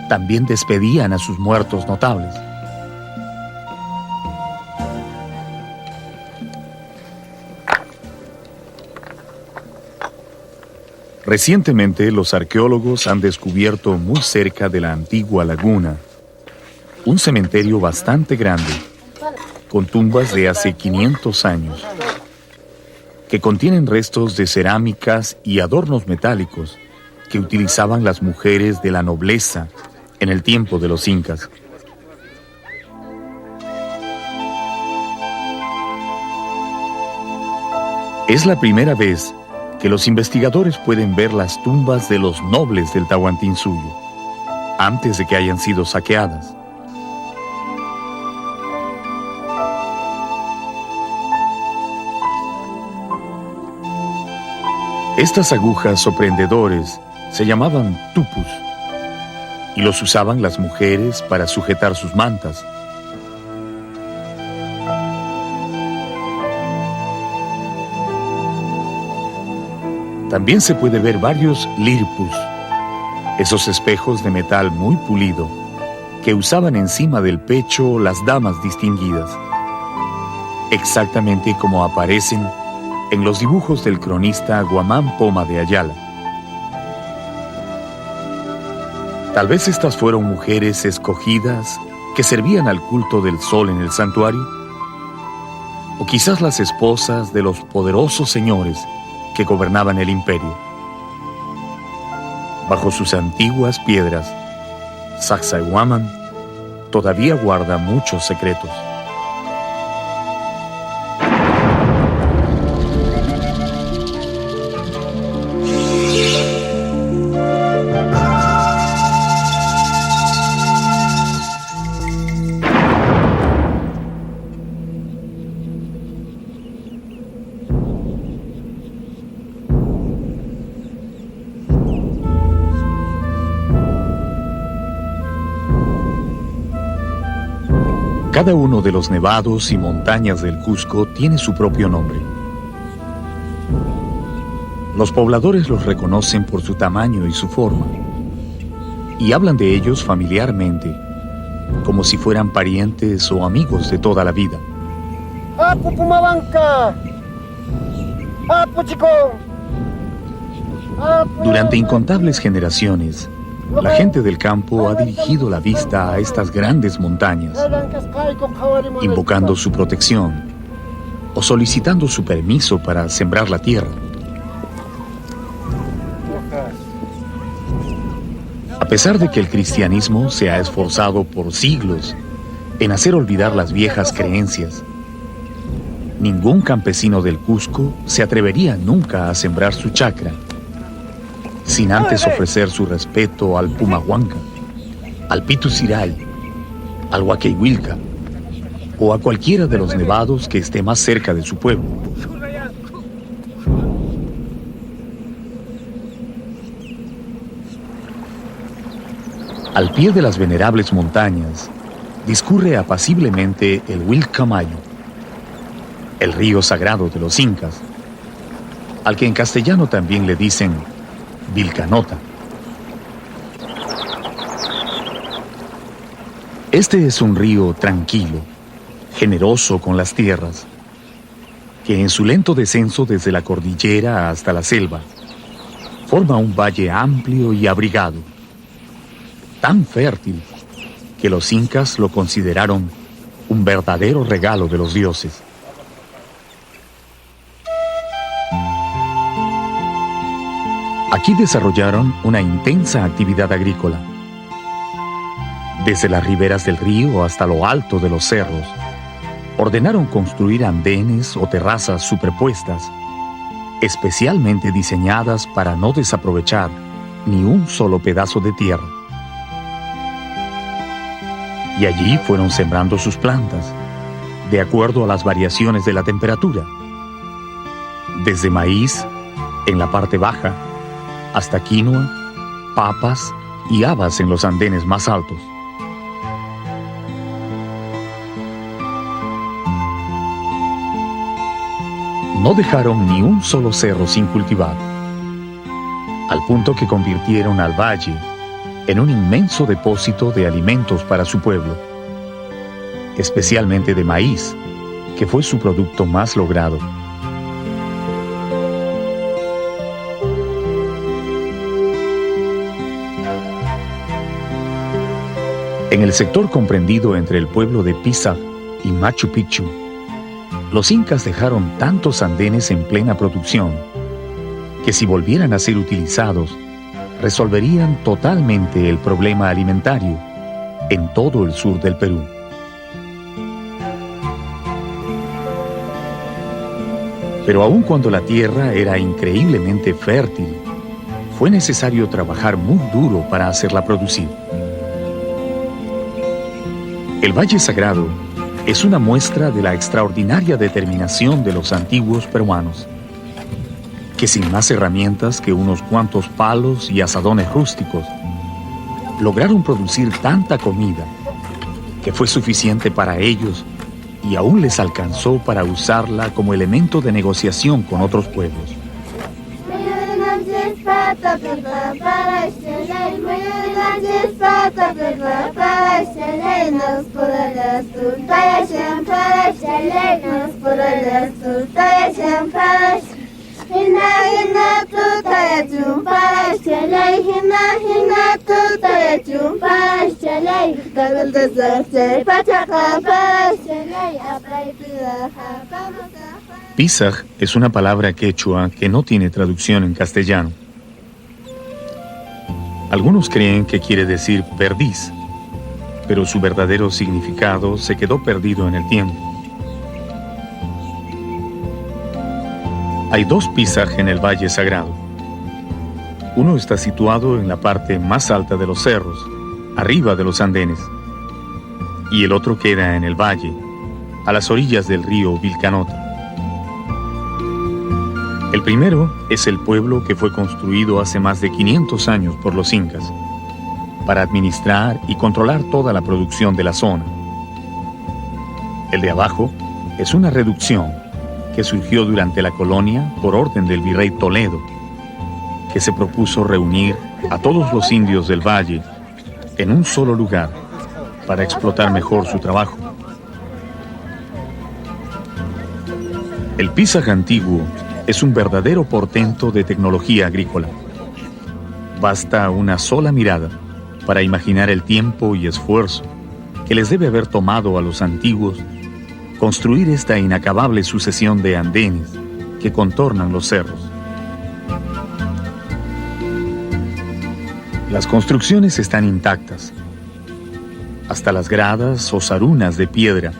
también despedían a sus muertos notables. Recientemente, los arqueólogos han descubierto muy cerca de la antigua laguna un cementerio bastante grande, con tumbas de hace 500 años, que contienen restos de cerámicas y adornos metálicos que utilizaban las mujeres de la nobleza en el tiempo de los incas. Es la primera vez que los investigadores pueden ver las tumbas de los nobles del Tahuantinsuyo, antes de que hayan sido saqueadas. Estas agujas o prendedores se llamaban tupus y los usaban las mujeres para sujetar sus mantas. También se puede ver varios lirpus, esos espejos de metal muy pulido que usaban encima del pecho las damas distinguidas, exactamente como aparecen en los dibujos del cronista Guamán Poma de Ayala. Tal vez estas fueron mujeres escogidas que servían al culto del sol en el santuario, o quizás las esposas de los poderosos señores que gobernaban el imperio. Bajo sus antiguas piedras, Sacsayhuaman todavía guarda muchos secretos. Cada uno de los nevados y montañas del Cusco tiene su propio nombre. Los pobladores los reconocen por su tamaño y su forma, y hablan de ellos familiarmente, como si fueran parientes o amigos de toda la vida. Durante incontables generaciones, la gente del campo ha dirigido la vista a estas grandes montañas, invocando su protección o solicitando su permiso para sembrar la tierra. A pesar de que el cristianismo se ha esforzado por siglos en hacer olvidar las viejas creencias, ningún campesino del Cusco se atrevería nunca a sembrar su chacra sin antes ofrecer su respeto al Pumahuanca, al Pitusiray, al Huaqueihuilca o a cualquiera de los nevados que esté más cerca de su pueblo. Al pie de las venerables montañas discurre apaciblemente el Huilcamayo, el río sagrado de los incas, al que en castellano también le dicen Vilcanota. Este es un río tranquilo, generoso con las tierras, que en su lento descenso desde la cordillera hasta la selva, forma un valle amplio y abrigado, tan fértil que los incas lo consideraron un verdadero regalo de los dioses. Aquí desarrollaron una intensa actividad agrícola. Desde las riberas del río hasta lo alto de los cerros, ordenaron construir andenes o terrazas superpuestas, especialmente diseñadas para no desaprovechar ni un solo pedazo de tierra. Y allí fueron sembrando sus plantas, de acuerdo a las variaciones de la temperatura. Desde maíz, en la parte baja, hasta quinoa, papas y habas en los andenes más altos. No dejaron ni un solo cerro sin cultivar, al punto que convirtieron al valle en un inmenso depósito de alimentos para su pueblo, especialmente de maíz, que fue su producto más logrado. En el sector comprendido entre el pueblo de Pisac y Machu Picchu, los incas dejaron tantos andenes en plena producción que si volvieran a ser utilizados, resolverían totalmente el problema alimentario en todo el sur del Perú. Pero aun cuando la tierra era increíblemente fértil, fue necesario trabajar muy duro para hacerla producir. El Valle Sagrado es una muestra de la extraordinaria determinación de los antiguos peruanos, que sin más herramientas que unos cuantos palos y asadones rústicos, lograron producir tanta comida que fue suficiente para ellos y aún les alcanzó para usarla como elemento de negociación con otros pueblos. Pisaj es una palabra quechua que no tiene traducción en castellano. Algunos creen que quiere decir perdiz, pero su verdadero significado se quedó perdido en el tiempo. Hay dos Pisaj en el Valle Sagrado. Uno está situado en la parte más alta de los cerros, arriba de los andenes, y el otro queda en el valle, a las orillas del río Vilcanota. El primero es el pueblo que fue construido hace más de 500 años por los incas, para administrar y controlar toda la producción de la zona. El de abajo es una reducción que surgió durante la colonia por orden del virrey Toledo, que se propuso reunir a todos los indios del valle en un solo lugar para explotar mejor su trabajo. El Pisaj antiguo es un verdadero portento de tecnología agrícola. Basta una sola mirada para imaginar el tiempo y esfuerzo que les debe haber tomado a los antiguos construir esta inacabable sucesión de andenes que contornan los cerros. Las construcciones están intactas. Hasta las gradas o sarunas de piedra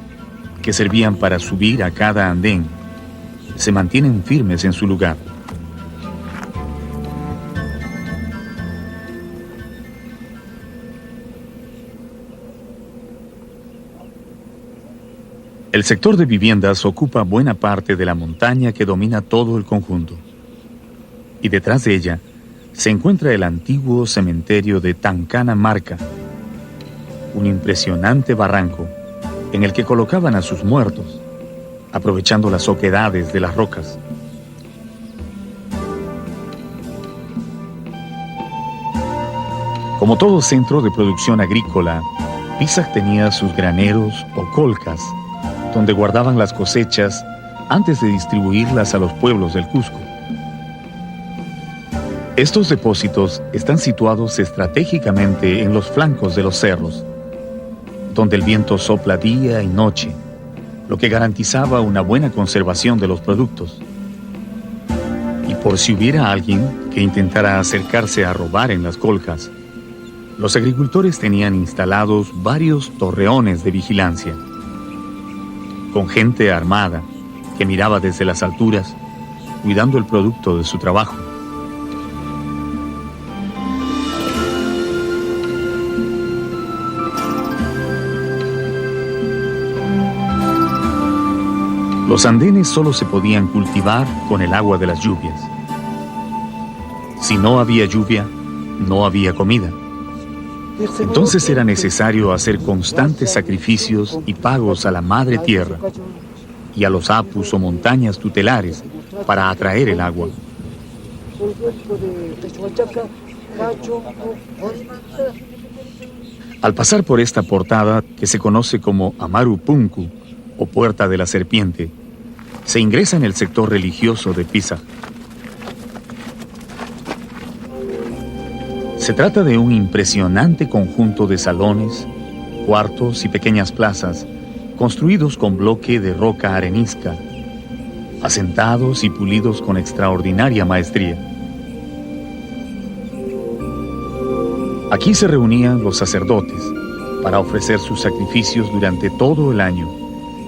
que servían para subir a cada andén se mantienen firmes en su lugar. El sector de viviendas ocupa buena parte de la montaña que domina todo el conjunto. Y detrás de ella se encuentra el antiguo cementerio de Tancana Marca, un impresionante barranco en el que colocaban a sus muertos, aprovechando las oquedades de las rocas. Como todo centro de producción agrícola, Pisaj tenía sus graneros o colcas, donde guardaban las cosechas antes de distribuirlas a los pueblos del Cusco. Estos depósitos están situados estratégicamente en los flancos de los cerros, donde el viento sopla día y noche, lo que garantizaba una buena conservación de los productos. Y por si hubiera alguien que intentara acercarse a robar en las colcas, los agricultores tenían instalados varios torreones de vigilancia, con gente armada que miraba desde las alturas, cuidando el producto de su trabajo. Los andenes solo se podían cultivar con el agua de las lluvias. Si no había lluvia, no había comida. Entonces era necesario hacer constantes sacrificios y pagos a la madre tierra y a los apus o montañas tutelares para atraer el agua. Al pasar por esta portada, que se conoce como Amaru Punku, o Puerta de la Serpiente, se ingresa en el sector religioso de Pisaj. Se trata de un impresionante conjunto de salones, cuartos y pequeñas plazas construidos con bloque de roca arenisca, asentados y pulidos con extraordinaria maestría. Aquí se reunían los sacerdotes para ofrecer sus sacrificios durante todo el año,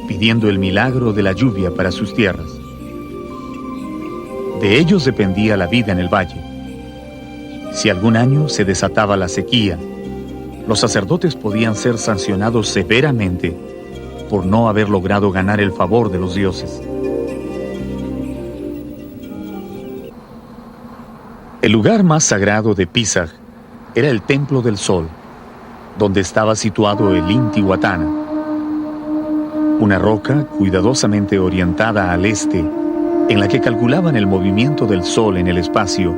pidiendo el milagro de la lluvia para sus tierras. De ellos dependía la vida en el valle. Si algún año se desataba la sequía, los sacerdotes podían ser sancionados severamente por no haber logrado ganar el favor de los dioses. El lugar más sagrado de Pisag era el Templo del Sol, donde estaba situado el Intihuatana, una roca cuidadosamente orientada al este, en la que calculaban el movimiento del Sol en el espacio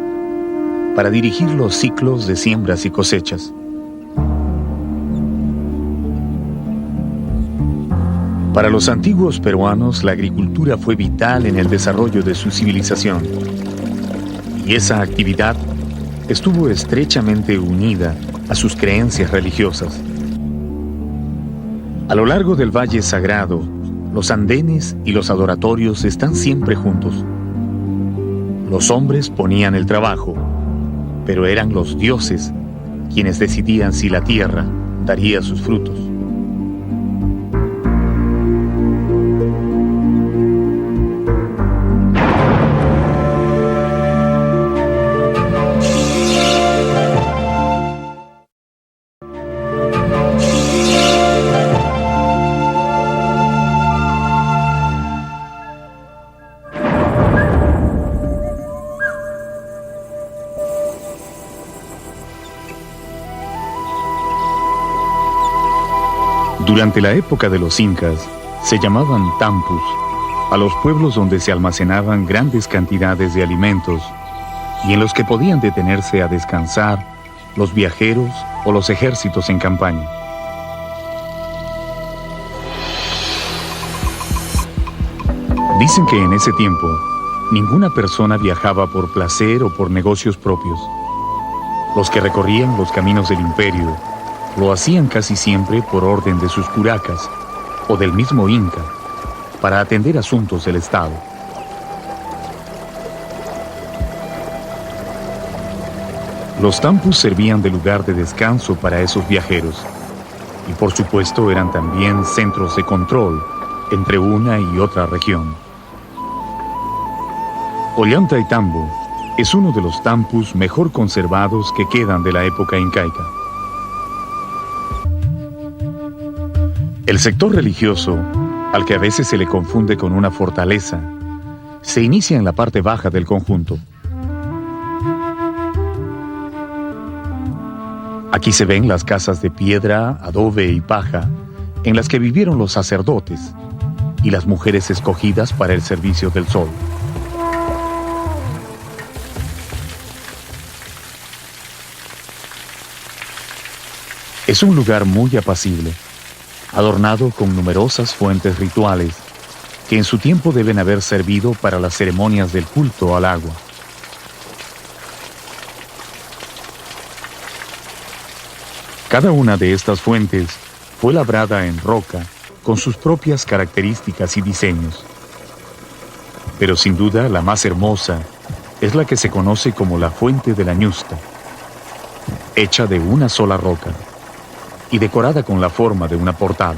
para dirigir los ciclos de siembras y cosechas. Para los antiguos peruanos, la agricultura fue vital en el desarrollo de su civilización, y esa actividad estuvo estrechamente unida a sus creencias religiosas. A lo largo del Valle Sagrado, los andenes y los adoratorios están siempre juntos. Los hombres ponían el trabajo, pero eran los dioses quienes decidían si la tierra daría sus frutos. Durante la época de los incas, se llamaban tampus a los pueblos donde se almacenaban grandes cantidades de alimentos y en los que podían detenerse a descansar los viajeros o los ejércitos en campaña. Dicen que en ese tiempo, ninguna persona viajaba por placer o por negocios propios. Los que recorrían los caminos del imperio lo hacían casi siempre por orden de sus curacas o del mismo Inca para atender asuntos del Estado. Los tampus servían de lugar de descanso para esos viajeros y por supuesto eran también centros de control entre una y otra región. Ollantaytambo es uno de los tampus mejor conservados que quedan de la época incaica. El sector religioso, al que a veces se le confunde con una fortaleza, se inicia en la parte baja del conjunto. Aquí se ven las casas de piedra, adobe y paja en las que vivieron los sacerdotes y las mujeres escogidas para el servicio del sol. Es un lugar muy apacible, adornado con numerosas fuentes rituales que en su tiempo deben haber servido para las ceremonias del culto al agua. Cada una de estas fuentes fue labrada en roca con sus propias características y diseños. Pero sin duda la más hermosa es la que se conoce como la Fuente de la Ñusta, hecha de una sola roca y decorada con la forma de una portada.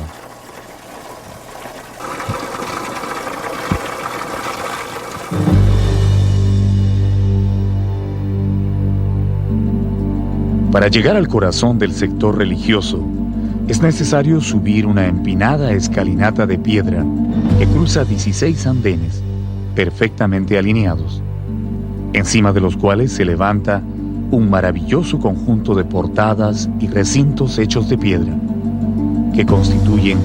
Para llegar al corazón del sector religioso, es necesario subir una empinada escalinata de piedra que cruza 16 andenes, perfectamente alineados, encima de los cuales se levanta un maravilloso conjunto de portadas y recintos hechos de piedra, que constituyen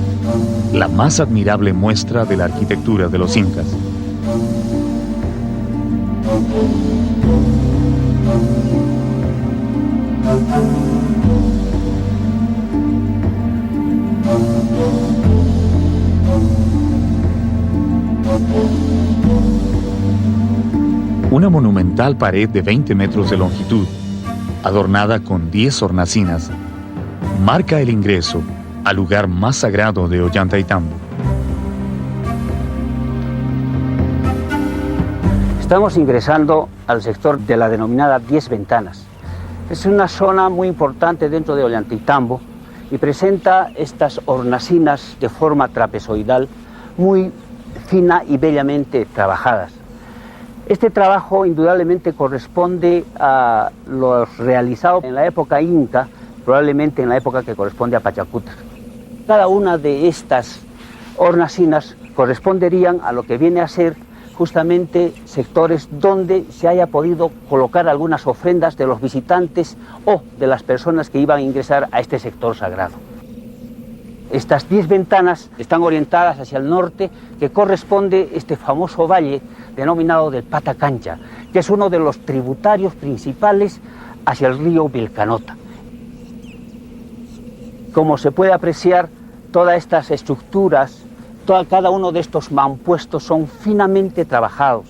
la más admirable muestra de la arquitectura de los incas. Una monumental pared de 20 metros de longitud, adornada con 10 hornacinas, marca el ingreso al lugar más sagrado de Ollantaytambo. Estamos ingresando al sector de la denominada 10 Ventanas. Es una zona muy importante dentro de Ollantaytambo y presenta estas hornacinas de forma trapezoidal muy fina y bellamente trabajadas. Este trabajo indudablemente corresponde a los realizados en la época inca, probablemente en la época que corresponde a Pachacutic. Cada una de estas hornacinas corresponderían a lo que viene a ser justamente sectores donde se haya podido colocar algunas ofrendas de los visitantes o de las personas que iban a ingresar a este sector sagrado. Estas 10 ventanas están orientadas hacia el norte, que corresponde a este famoso valle denominado del Patacancha, que es uno de los tributarios principales hacia el río Vilcanota. Como se puede apreciar, todas estas estructuras, cada uno de estos mampuestos son finamente trabajados,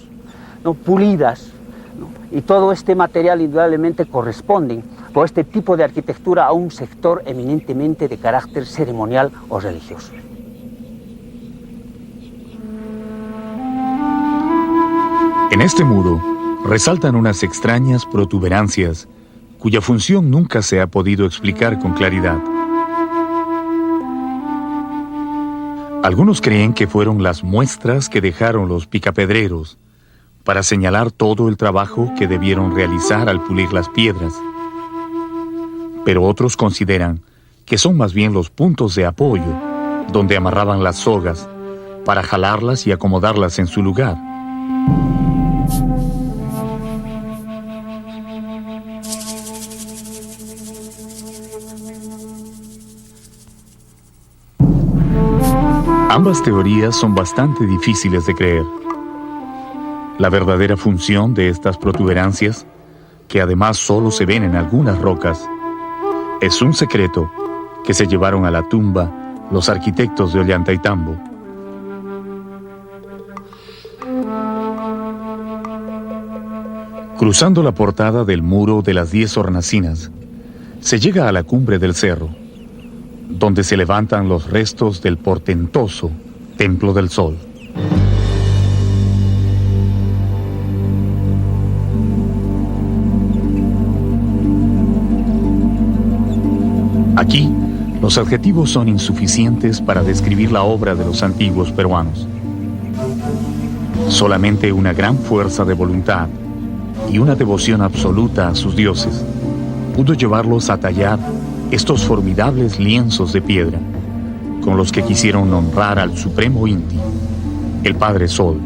¿no? Pulidas, ¿no? Y todo este material indudablemente corresponde por este tipo de arquitectura a un sector eminentemente de carácter ceremonial o religioso. En este muro resaltan unas extrañas protuberancias cuya función nunca se ha podido explicar con claridad. Algunos creen que fueron las muestras que dejaron los picapedreros para señalar todo el trabajo que debieron realizar al pulir las piedras. Pero otros consideran que son más bien los puntos de apoyo donde amarraban las sogas para jalarlas y acomodarlas en su lugar. Ambas teorías son bastante difíciles de creer. La verdadera función de estas protuberancias, que además solo se ven en algunas rocas, es un secreto que se llevaron a la tumba los arquitectos de Ollantaytambo. Cruzando la portada del muro de las 10 hornacinas, se llega a la cumbre del cerro, donde se levantan los restos del portentoso Templo del Sol. Aquí, los adjetivos son insuficientes para describir la obra de los antiguos peruanos. Solamente una gran fuerza de voluntad y una devoción absoluta a sus dioses pudo llevarlos a tallar estos formidables lienzos de piedra con los que quisieron honrar al supremo Inti, el Padre Sol.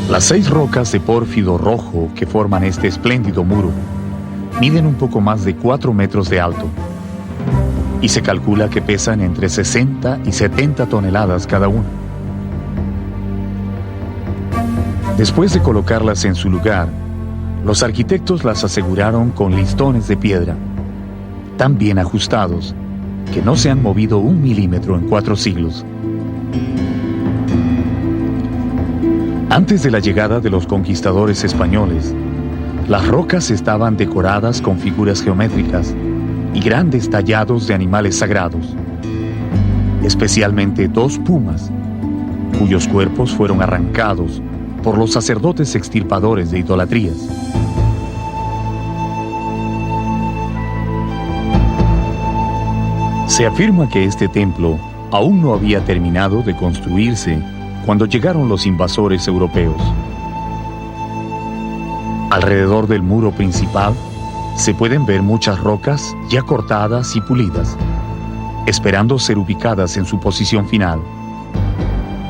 Las 6 rocas de pórfido rojo que forman este espléndido muro miden un poco más de 4 metros de alto y se calcula que pesan entre 60 y 70 toneladas cada una. Después de colocarlas en su lugar, los arquitectos las aseguraron con listones de piedra, tan bien ajustados que no se han movido 1 milímetro en 4 siglos. Antes de la llegada de los conquistadores españoles, las rocas estaban decoradas con figuras geométricas y grandes tallados de animales sagrados, especialmente 2 pumas, cuyos cuerpos fueron arrancados por los sacerdotes extirpadores de idolatrías. Se afirma que este templo aún no había terminado de construirse cuando llegaron los invasores europeos. Alrededor del muro principal se pueden ver muchas rocas ya cortadas y pulidas, esperando ser ubicadas en su posición final,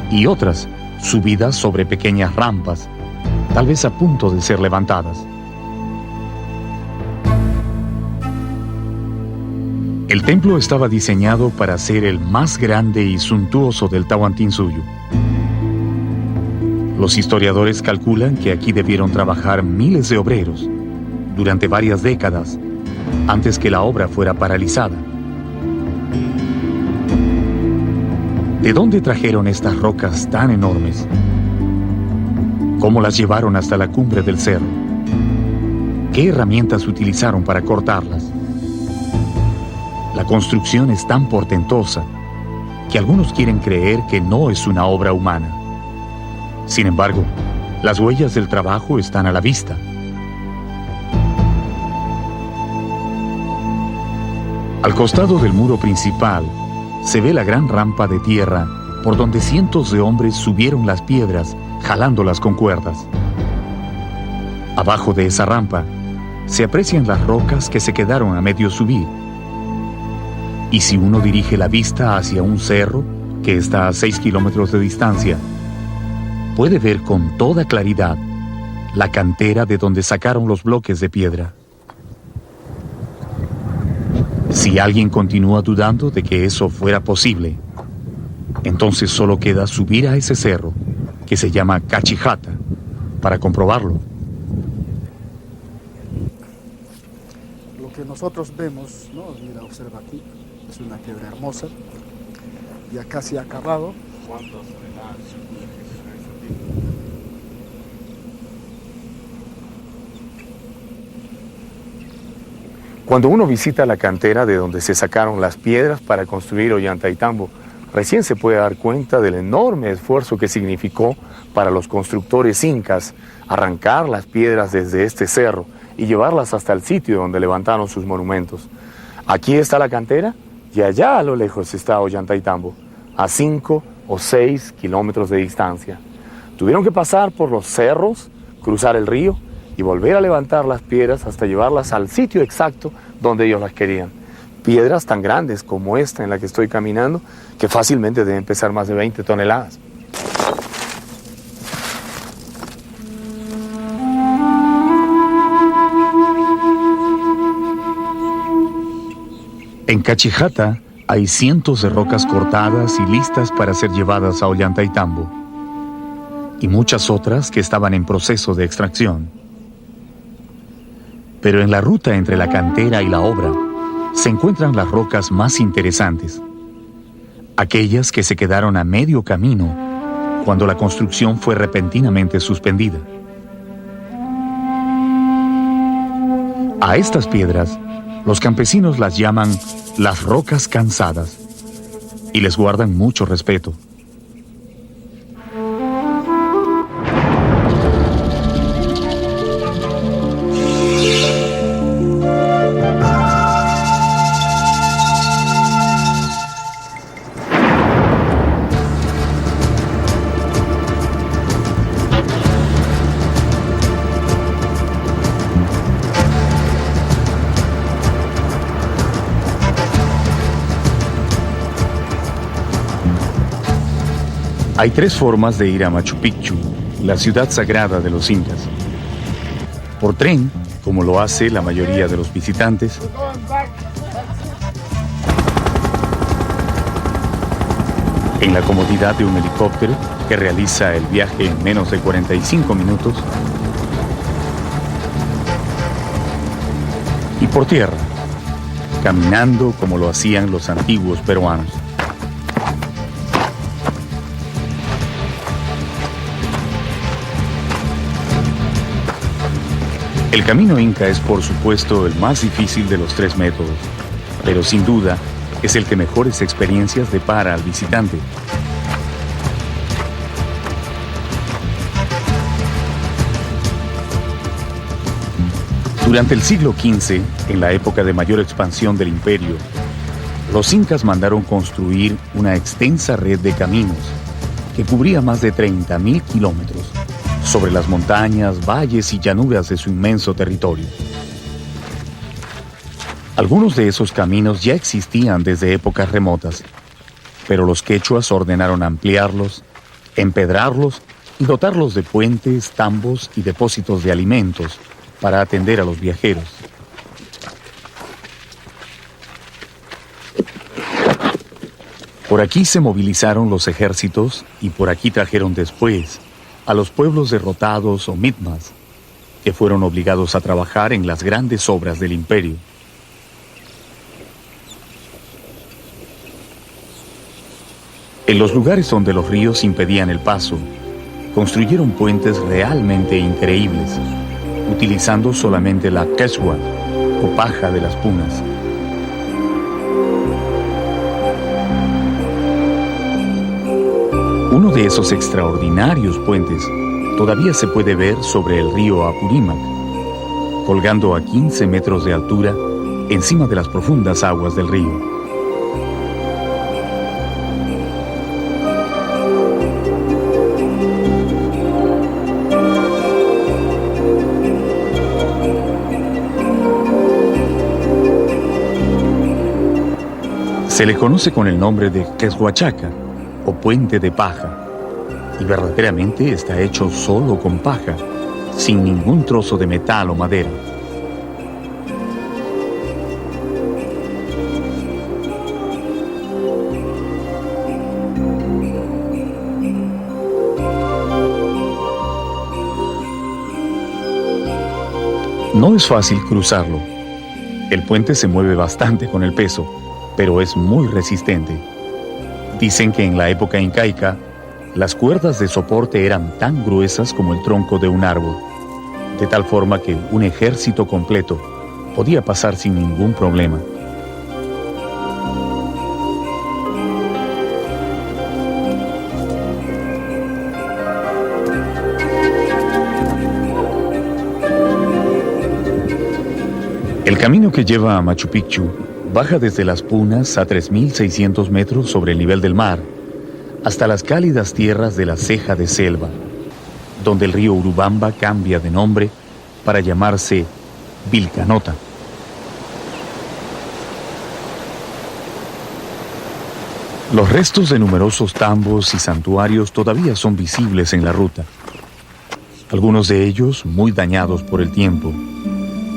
y otras subidas sobre pequeñas rampas, tal vez a punto de ser levantadas. El templo estaba diseñado para ser el más grande y suntuoso del Tahuantinsuyo. Los historiadores calculan que aquí debieron trabajar miles de obreros durante varias décadas antes que la obra fuera paralizada. ¿De dónde trajeron estas rocas tan enormes? ¿Cómo las llevaron hasta la cumbre del cerro? ¿Qué herramientas utilizaron para cortarlas? La construcción es tan portentosa que algunos quieren creer que no es una obra humana. Sin embargo, las huellas del trabajo están a la vista. Al costado del muro principal se ve la gran rampa de tierra por donde cientos de hombres subieron las piedras, jalándolas con cuerdas. Abajo de esa rampa se aprecian las rocas que se quedaron a medio subir. Y si uno dirige la vista hacia un cerro que está a 6 kilómetros de distancia, puede ver con toda claridad la cantera de donde sacaron los bloques de piedra. Si alguien continúa dudando de que eso fuera posible, entonces solo queda subir a ese cerro, que se llama Cachijata, para comprobarlo. Lo que nosotros vemos, ¿no? Mira, observa aquí, es una piedra hermosa, ya casi acabado. Cuando uno visita la cantera de donde se sacaron las piedras para construir Ollantaytambo, recién se puede dar cuenta del enorme esfuerzo que significó para los constructores incas arrancar las piedras desde este cerro y llevarlas hasta el sitio donde levantaron sus monumentos. Aquí está la cantera y allá a lo lejos está Ollantaytambo, a 5 o 6 kilómetros de distancia. Tuvieron que pasar por los cerros, cruzar el río y volver a levantar las piedras hasta llevarlas al sitio exacto donde ellos las querían. Piedras tan grandes como esta en la que estoy caminando, que fácilmente deben pesar más de 20 toneladas. En Cachijata hay cientos de rocas cortadas y listas para ser llevadas a Ollantaytambo, y muchas otras que estaban en proceso de extracción. Pero en la ruta entre la cantera y la obra se encuentran las rocas más interesantes, aquellas que se quedaron a medio camino cuando la construcción fue repentinamente suspendida. A estas piedras, los campesinos las llaman las rocas cansadas y les guardan mucho respeto. Hay 3 formas de ir a Machu Picchu, la ciudad sagrada de los incas. Por tren, como lo hace la mayoría de los visitantes. En la comodidad de un helicóptero que realiza el viaje en menos de 45 minutos. Y por tierra, caminando como lo hacían los antiguos peruanos. El camino inca es, por supuesto, el más difícil de los 3 métodos, pero sin duda es el que mejores experiencias depara al visitante. Durante el siglo XV, en la época de mayor expansión del imperio, los incas mandaron construir una extensa red de caminos que cubría más de 30.000 kilómetros sobre las montañas, valles y llanuras de su inmenso territorio. Algunos de esos caminos ya existían desde épocas remotas, pero los quechuas ordenaron ampliarlos, empedrarlos y dotarlos de puentes, tambos y depósitos de alimentos para atender a los viajeros. Por aquí se movilizaron los ejércitos y por aquí trajeron después a los pueblos derrotados o mitmas, que fueron obligados a trabajar en las grandes obras del imperio. En los lugares donde los ríos impedían el paso, construyeron puentes realmente increíbles, utilizando solamente la quechua o paja de las punas. Uno de esos extraordinarios puentes todavía se puede ver sobre el río Apurímac, colgando a 15 metros de altura encima de las profundas aguas del río. Se le conoce con el nombre de Queshuachaca o puente de paja, y verdaderamente está hecho solo con paja, sin ningún trozo de metal o madera. No es fácil cruzarlo. El puente se mueve bastante con el peso, pero es muy resistente. Dicen que en la época incaica, las cuerdas de soporte eran tan gruesas como el tronco de un árbol, de tal forma que un ejército completo podía pasar sin ningún problema. El camino que lleva a Machu Picchu baja desde las Punas a 3.600 metros sobre el nivel del mar, hasta las cálidas tierras de la Ceja de Selva, donde el río Urubamba cambia de nombre para llamarse Vilcanota. Los restos de numerosos tambos y santuarios todavía son visibles en la ruta, algunos de ellos muy dañados por el tiempo,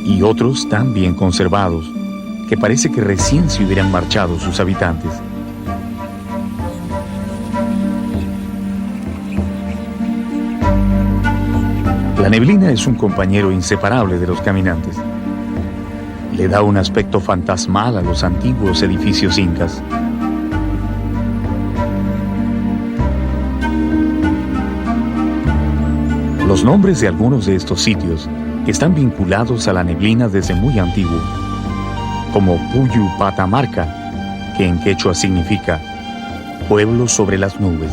y otros tan bien conservados que parece que recién se hubieran marchado sus habitantes. La neblina es un compañero inseparable de los caminantes. Le da un aspecto fantasmal a los antiguos edificios incas. Los nombres de algunos de estos sitios están vinculados a la neblina desde muy antiguo, como Puyu Patamarca, que en quechua significa pueblo sobre las nubes.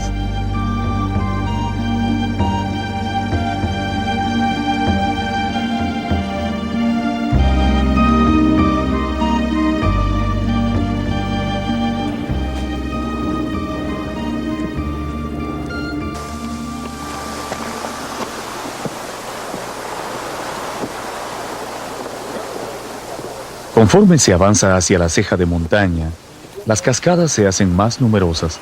Conforme se avanza hacia la ceja de montaña, las cascadas se hacen más numerosas,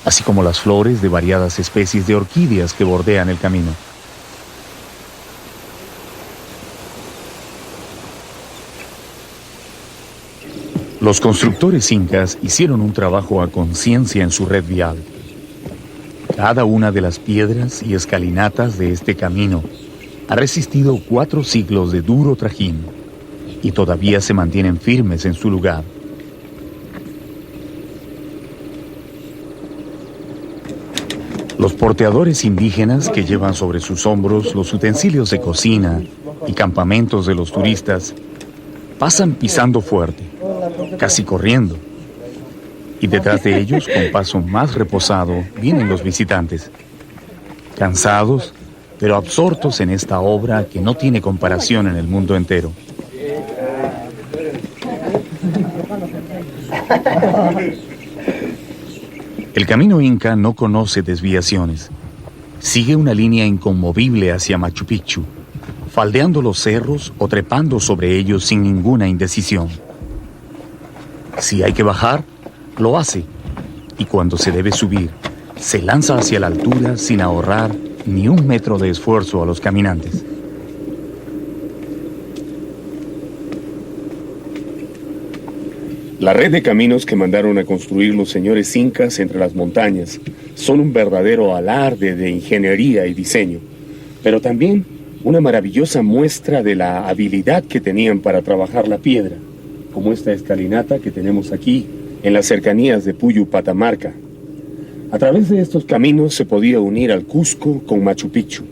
así como las flores de variadas especies de orquídeas que bordean el camino. Los constructores incas hicieron un trabajo a conciencia en su red vial. Cada una de las piedras y escalinatas de este camino ha resistido 4 siglos de duro trajín y todavía se mantienen firmes en su lugar. Los porteadores indígenas que llevan sobre sus hombros los utensilios de cocina y campamentos de los turistas pasan pisando fuerte, casi corriendo, y detrás de ellos, con paso más reposado, vienen los visitantes, cansados, pero absortos en esta obra que no tiene comparación en el mundo entero. El camino inca no conoce desviaciones. Sigue una línea inconmovible hacia Machu Picchu, faldeando los cerros o trepando sobre ellos sin ninguna indecisión. Si hay que bajar, lo hace, y cuando se debe subir, se lanza hacia la altura sin ahorrar ni un metro de esfuerzo a los caminantes. La red de caminos que mandaron a construir los señores incas entre las montañas son un verdadero alarde de ingeniería y diseño, pero también una maravillosa muestra de la habilidad que tenían para trabajar la piedra, como esta escalinata que tenemos aquí en las cercanías de Puyu Patamarca. A través de estos caminos se podía unir al Cusco con Machu Picchu,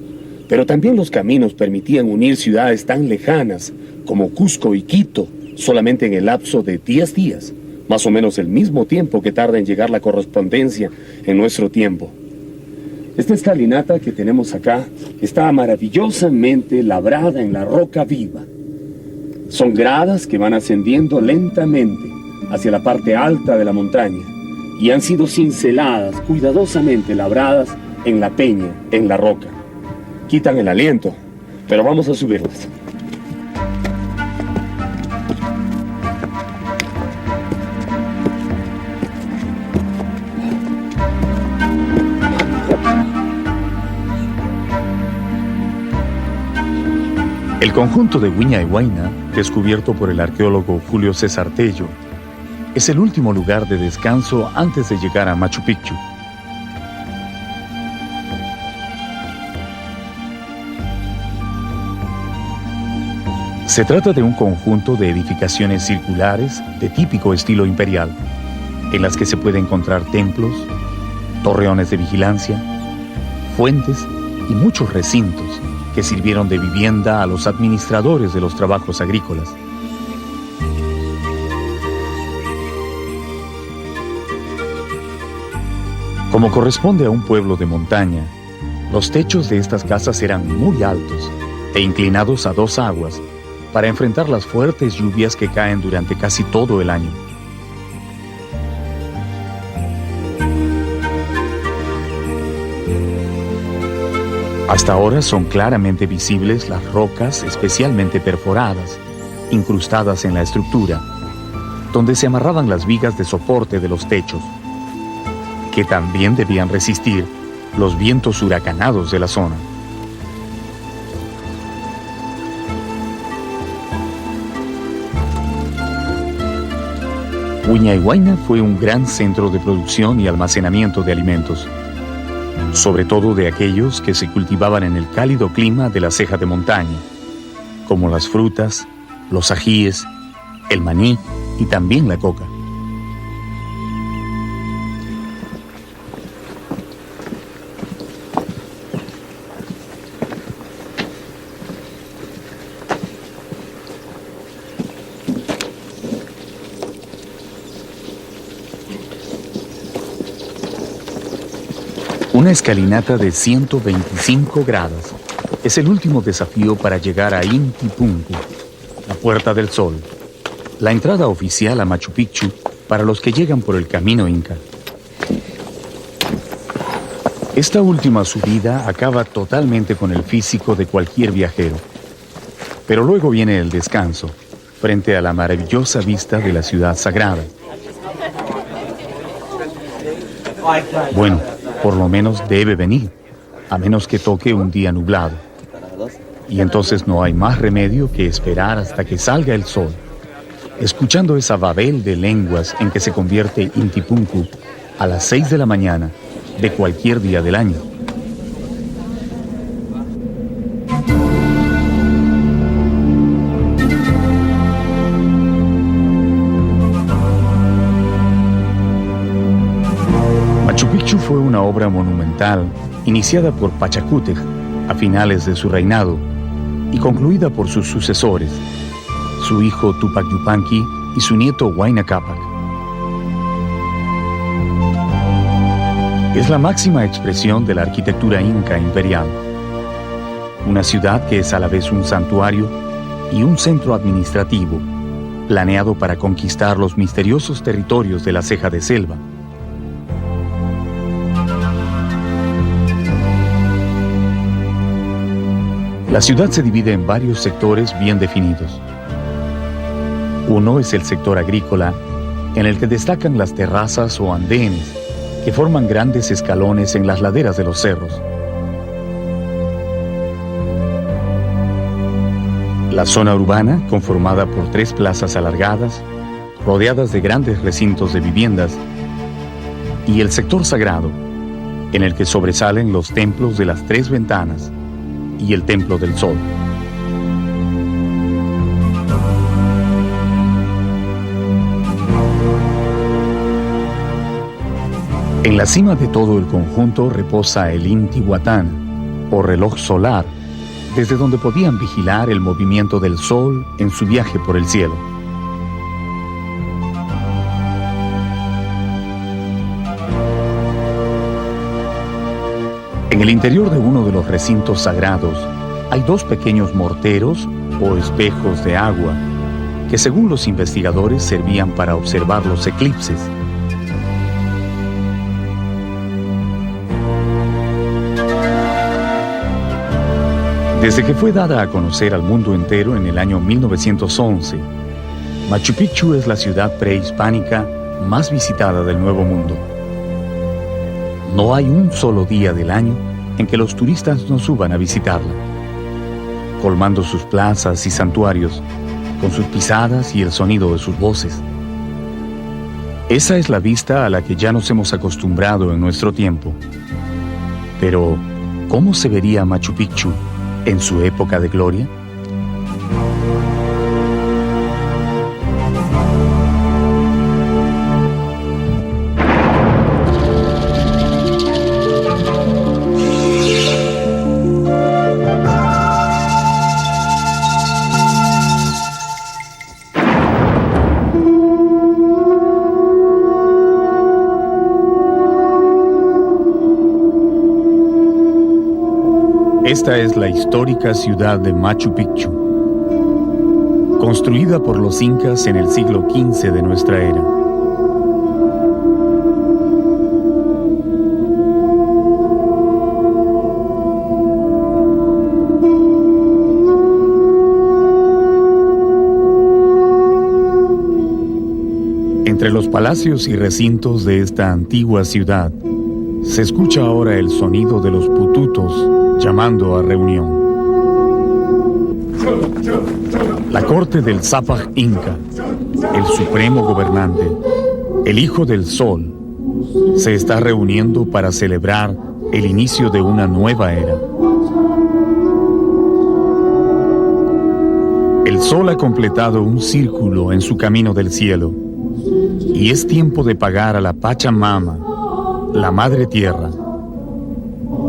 pero también los caminos permitían unir ciudades tan lejanas como Cusco y Quito solamente en el lapso de 10 días, más o menos el mismo tiempo que tarda en llegar la correspondencia en nuestro tiempo. Esta escalinata que tenemos acá está maravillosamente labrada en la roca viva. Son gradas que van ascendiendo lentamente hacia la parte alta de la montaña y han sido cinceladas, cuidadosamente labradas en la peña, en la roca. Quitan el aliento, pero vamos a subirlas. El conjunto de Huña y Huayna, descubierto por el arqueólogo Julio César Tello, es el último lugar de descanso antes de llegar a Machu Picchu. Se trata de un conjunto de edificaciones circulares de típico estilo imperial, en las que se puede encontrar templos, torreones de vigilancia, fuentes y muchos recintos que sirvieron de vivienda a los administradores de los trabajos agrícolas. Como corresponde a un pueblo de montaña, los techos de estas casas eran muy altos e inclinados a dos aguas para enfrentar las fuertes lluvias que caen durante casi todo el año. Hasta ahora son claramente visibles las rocas especialmente perforadas, incrustadas en la estructura, donde se amarraban las vigas de soporte de los techos, que también debían resistir los vientos huracanados de la zona. Huña y Huayna fue un gran centro de producción y almacenamiento de alimentos, sobre todo de aquellos que se cultivaban en el cálido clima de la ceja de montaña, como las frutas, los ajíes, el maní y también la coca. Una escalinata de 125 grados es el último desafío para llegar a Inti Punku, la Puerta del Sol, la entrada oficial a Machu Picchu para los que llegan por el camino inca. Esta última subida acaba totalmente con el físico de cualquier viajero, pero luego viene el descanso, frente a la maravillosa vista de la ciudad sagrada. Bueno, por lo menos debe venir, a menos que toque un día nublado. Y entonces no hay más remedio que esperar hasta que salga el sol, escuchando esa babel de lenguas en que se convierte Inti Punku a las 6 de la mañana de cualquier día del año. Machu Picchu fue una obra monumental iniciada por Pachacútec a finales de su reinado y concluida por sus sucesores, su hijo Tupac Yupanqui y su nieto Huayna Cápac. Es la máxima expresión de la arquitectura inca imperial, una ciudad que es a la vez un santuario y un centro administrativo, planeado para conquistar los misteriosos territorios de la ceja de selva. La ciudad se divide en varios sectores bien definidos. Uno es el sector agrícola, en el que destacan las terrazas o andenes, que forman grandes escalones en las laderas de los cerros. La zona urbana, conformada por 3 plazas alargadas, rodeadas de grandes recintos de viviendas, y el sector sagrado, en el que sobresalen los templos de las 3 ventanas, y el Templo del Sol. En la cima de todo el conjunto reposa el Intihuatán, o reloj solar, desde donde podían vigilar el movimiento del Sol en su viaje por el cielo. En el interior de uno de los recintos sagrados hay 2 pequeños morteros o espejos de agua que, según los investigadores, servían para observar los eclipses. Desde que fue dada a conocer al mundo entero en el año 1911, Machu Picchu es la ciudad prehispánica más visitada del Nuevo Mundo. No hay un solo día del año en que los turistas no suban a visitarla, colmando sus plazas y santuarios con sus pisadas y el sonido de sus voces. Esa es la vista a la que ya nos hemos acostumbrado en nuestro tiempo. Pero, ¿cómo se vería Machu Picchu en su época de gloria? Esta es la histórica ciudad de Machu Picchu, construida por los incas en el siglo XV de nuestra era. Entre los palacios y recintos de esta antigua ciudad, se escucha ahora el sonido de los pututos llamando a reunión. La corte del Zapaj Inca, el supremo gobernante, el hijo del sol, se está reuniendo para celebrar el inicio de una nueva era. El sol ha completado un círculo en su camino del cielo y es tiempo de pagar a la Pachamama, la Madre Tierra,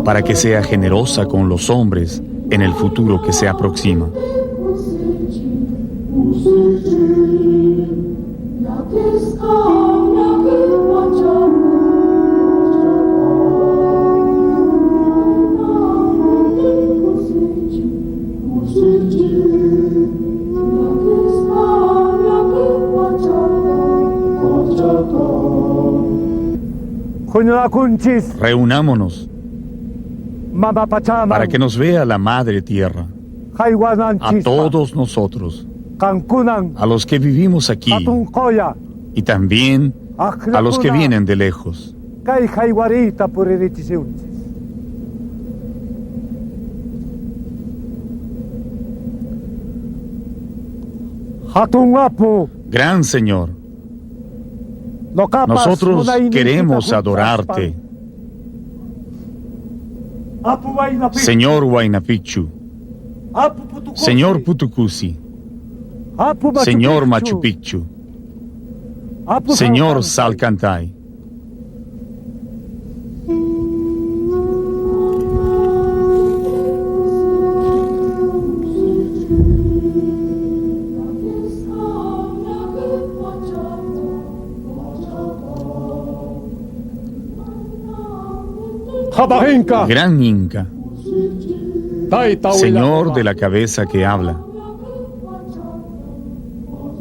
para que sea generosa con los hombres en el futuro que se aproxima. Reunámonos para que nos vea la Madre Tierra, a todos nosotros, a los que vivimos aquí y también a los que vienen de lejos. Gran Señor, nosotros queremos adorarte. Señor Huayna Picchu, Señor Putukusi, Señor Machu Picchu, Señor Salcantay. Gran Inca, Señor de la cabeza que habla.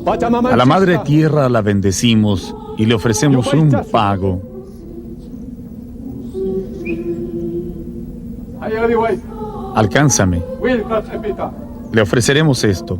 A la Madre Tierra la bendecimos y le ofrecemos un pago. Alcánzame. Le ofreceremos esto.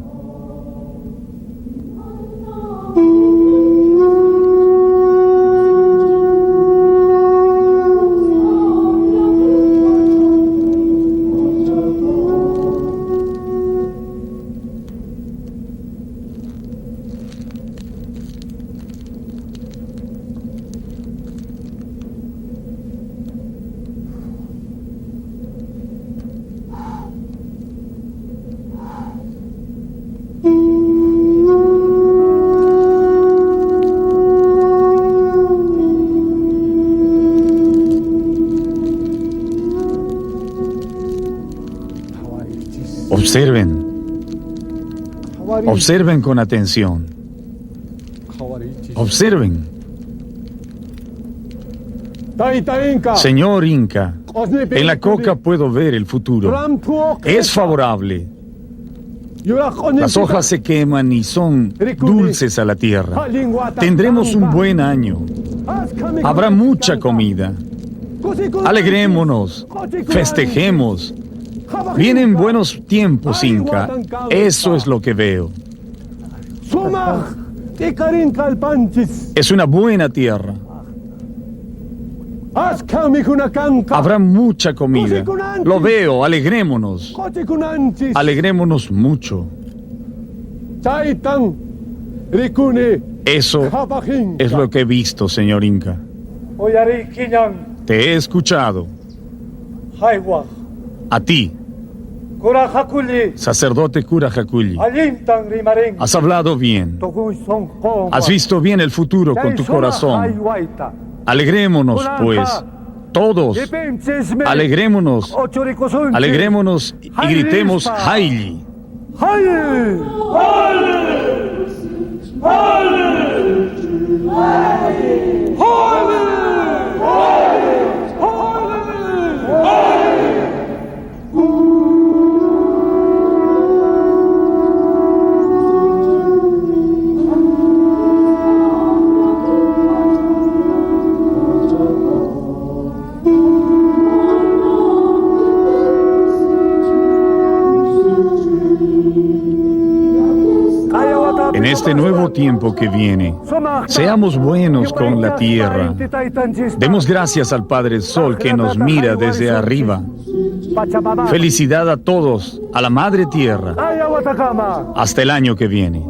Observen con atención. Observen. Señor Inca, en la coca puedo ver el futuro. Es favorable. Las hojas se queman y son dulces a la tierra. Tendremos un buen año. Habrá mucha comida. Alegrémonos, festejemos. Vienen buenos tiempos, Inca. Eso es lo que veo. Es una buena tierra. Habrá mucha comida. Lo veo, alegrémonos. Alegrémonos mucho. Eso es lo que he visto, señor Inca. Te he escuchado. A ti, sacerdote Cura Jaculli. Has hablado bien. Has visto bien el futuro con tu corazón. Alegrémonos, pues. Todos. Alegrémonos. Alegrémonos y gritemos Haile. En este nuevo tiempo que viene, seamos buenos con la tierra. Demos gracias al Padre Sol que nos mira desde arriba. Felicidad a todos, a la Madre Tierra. Hasta el año que viene.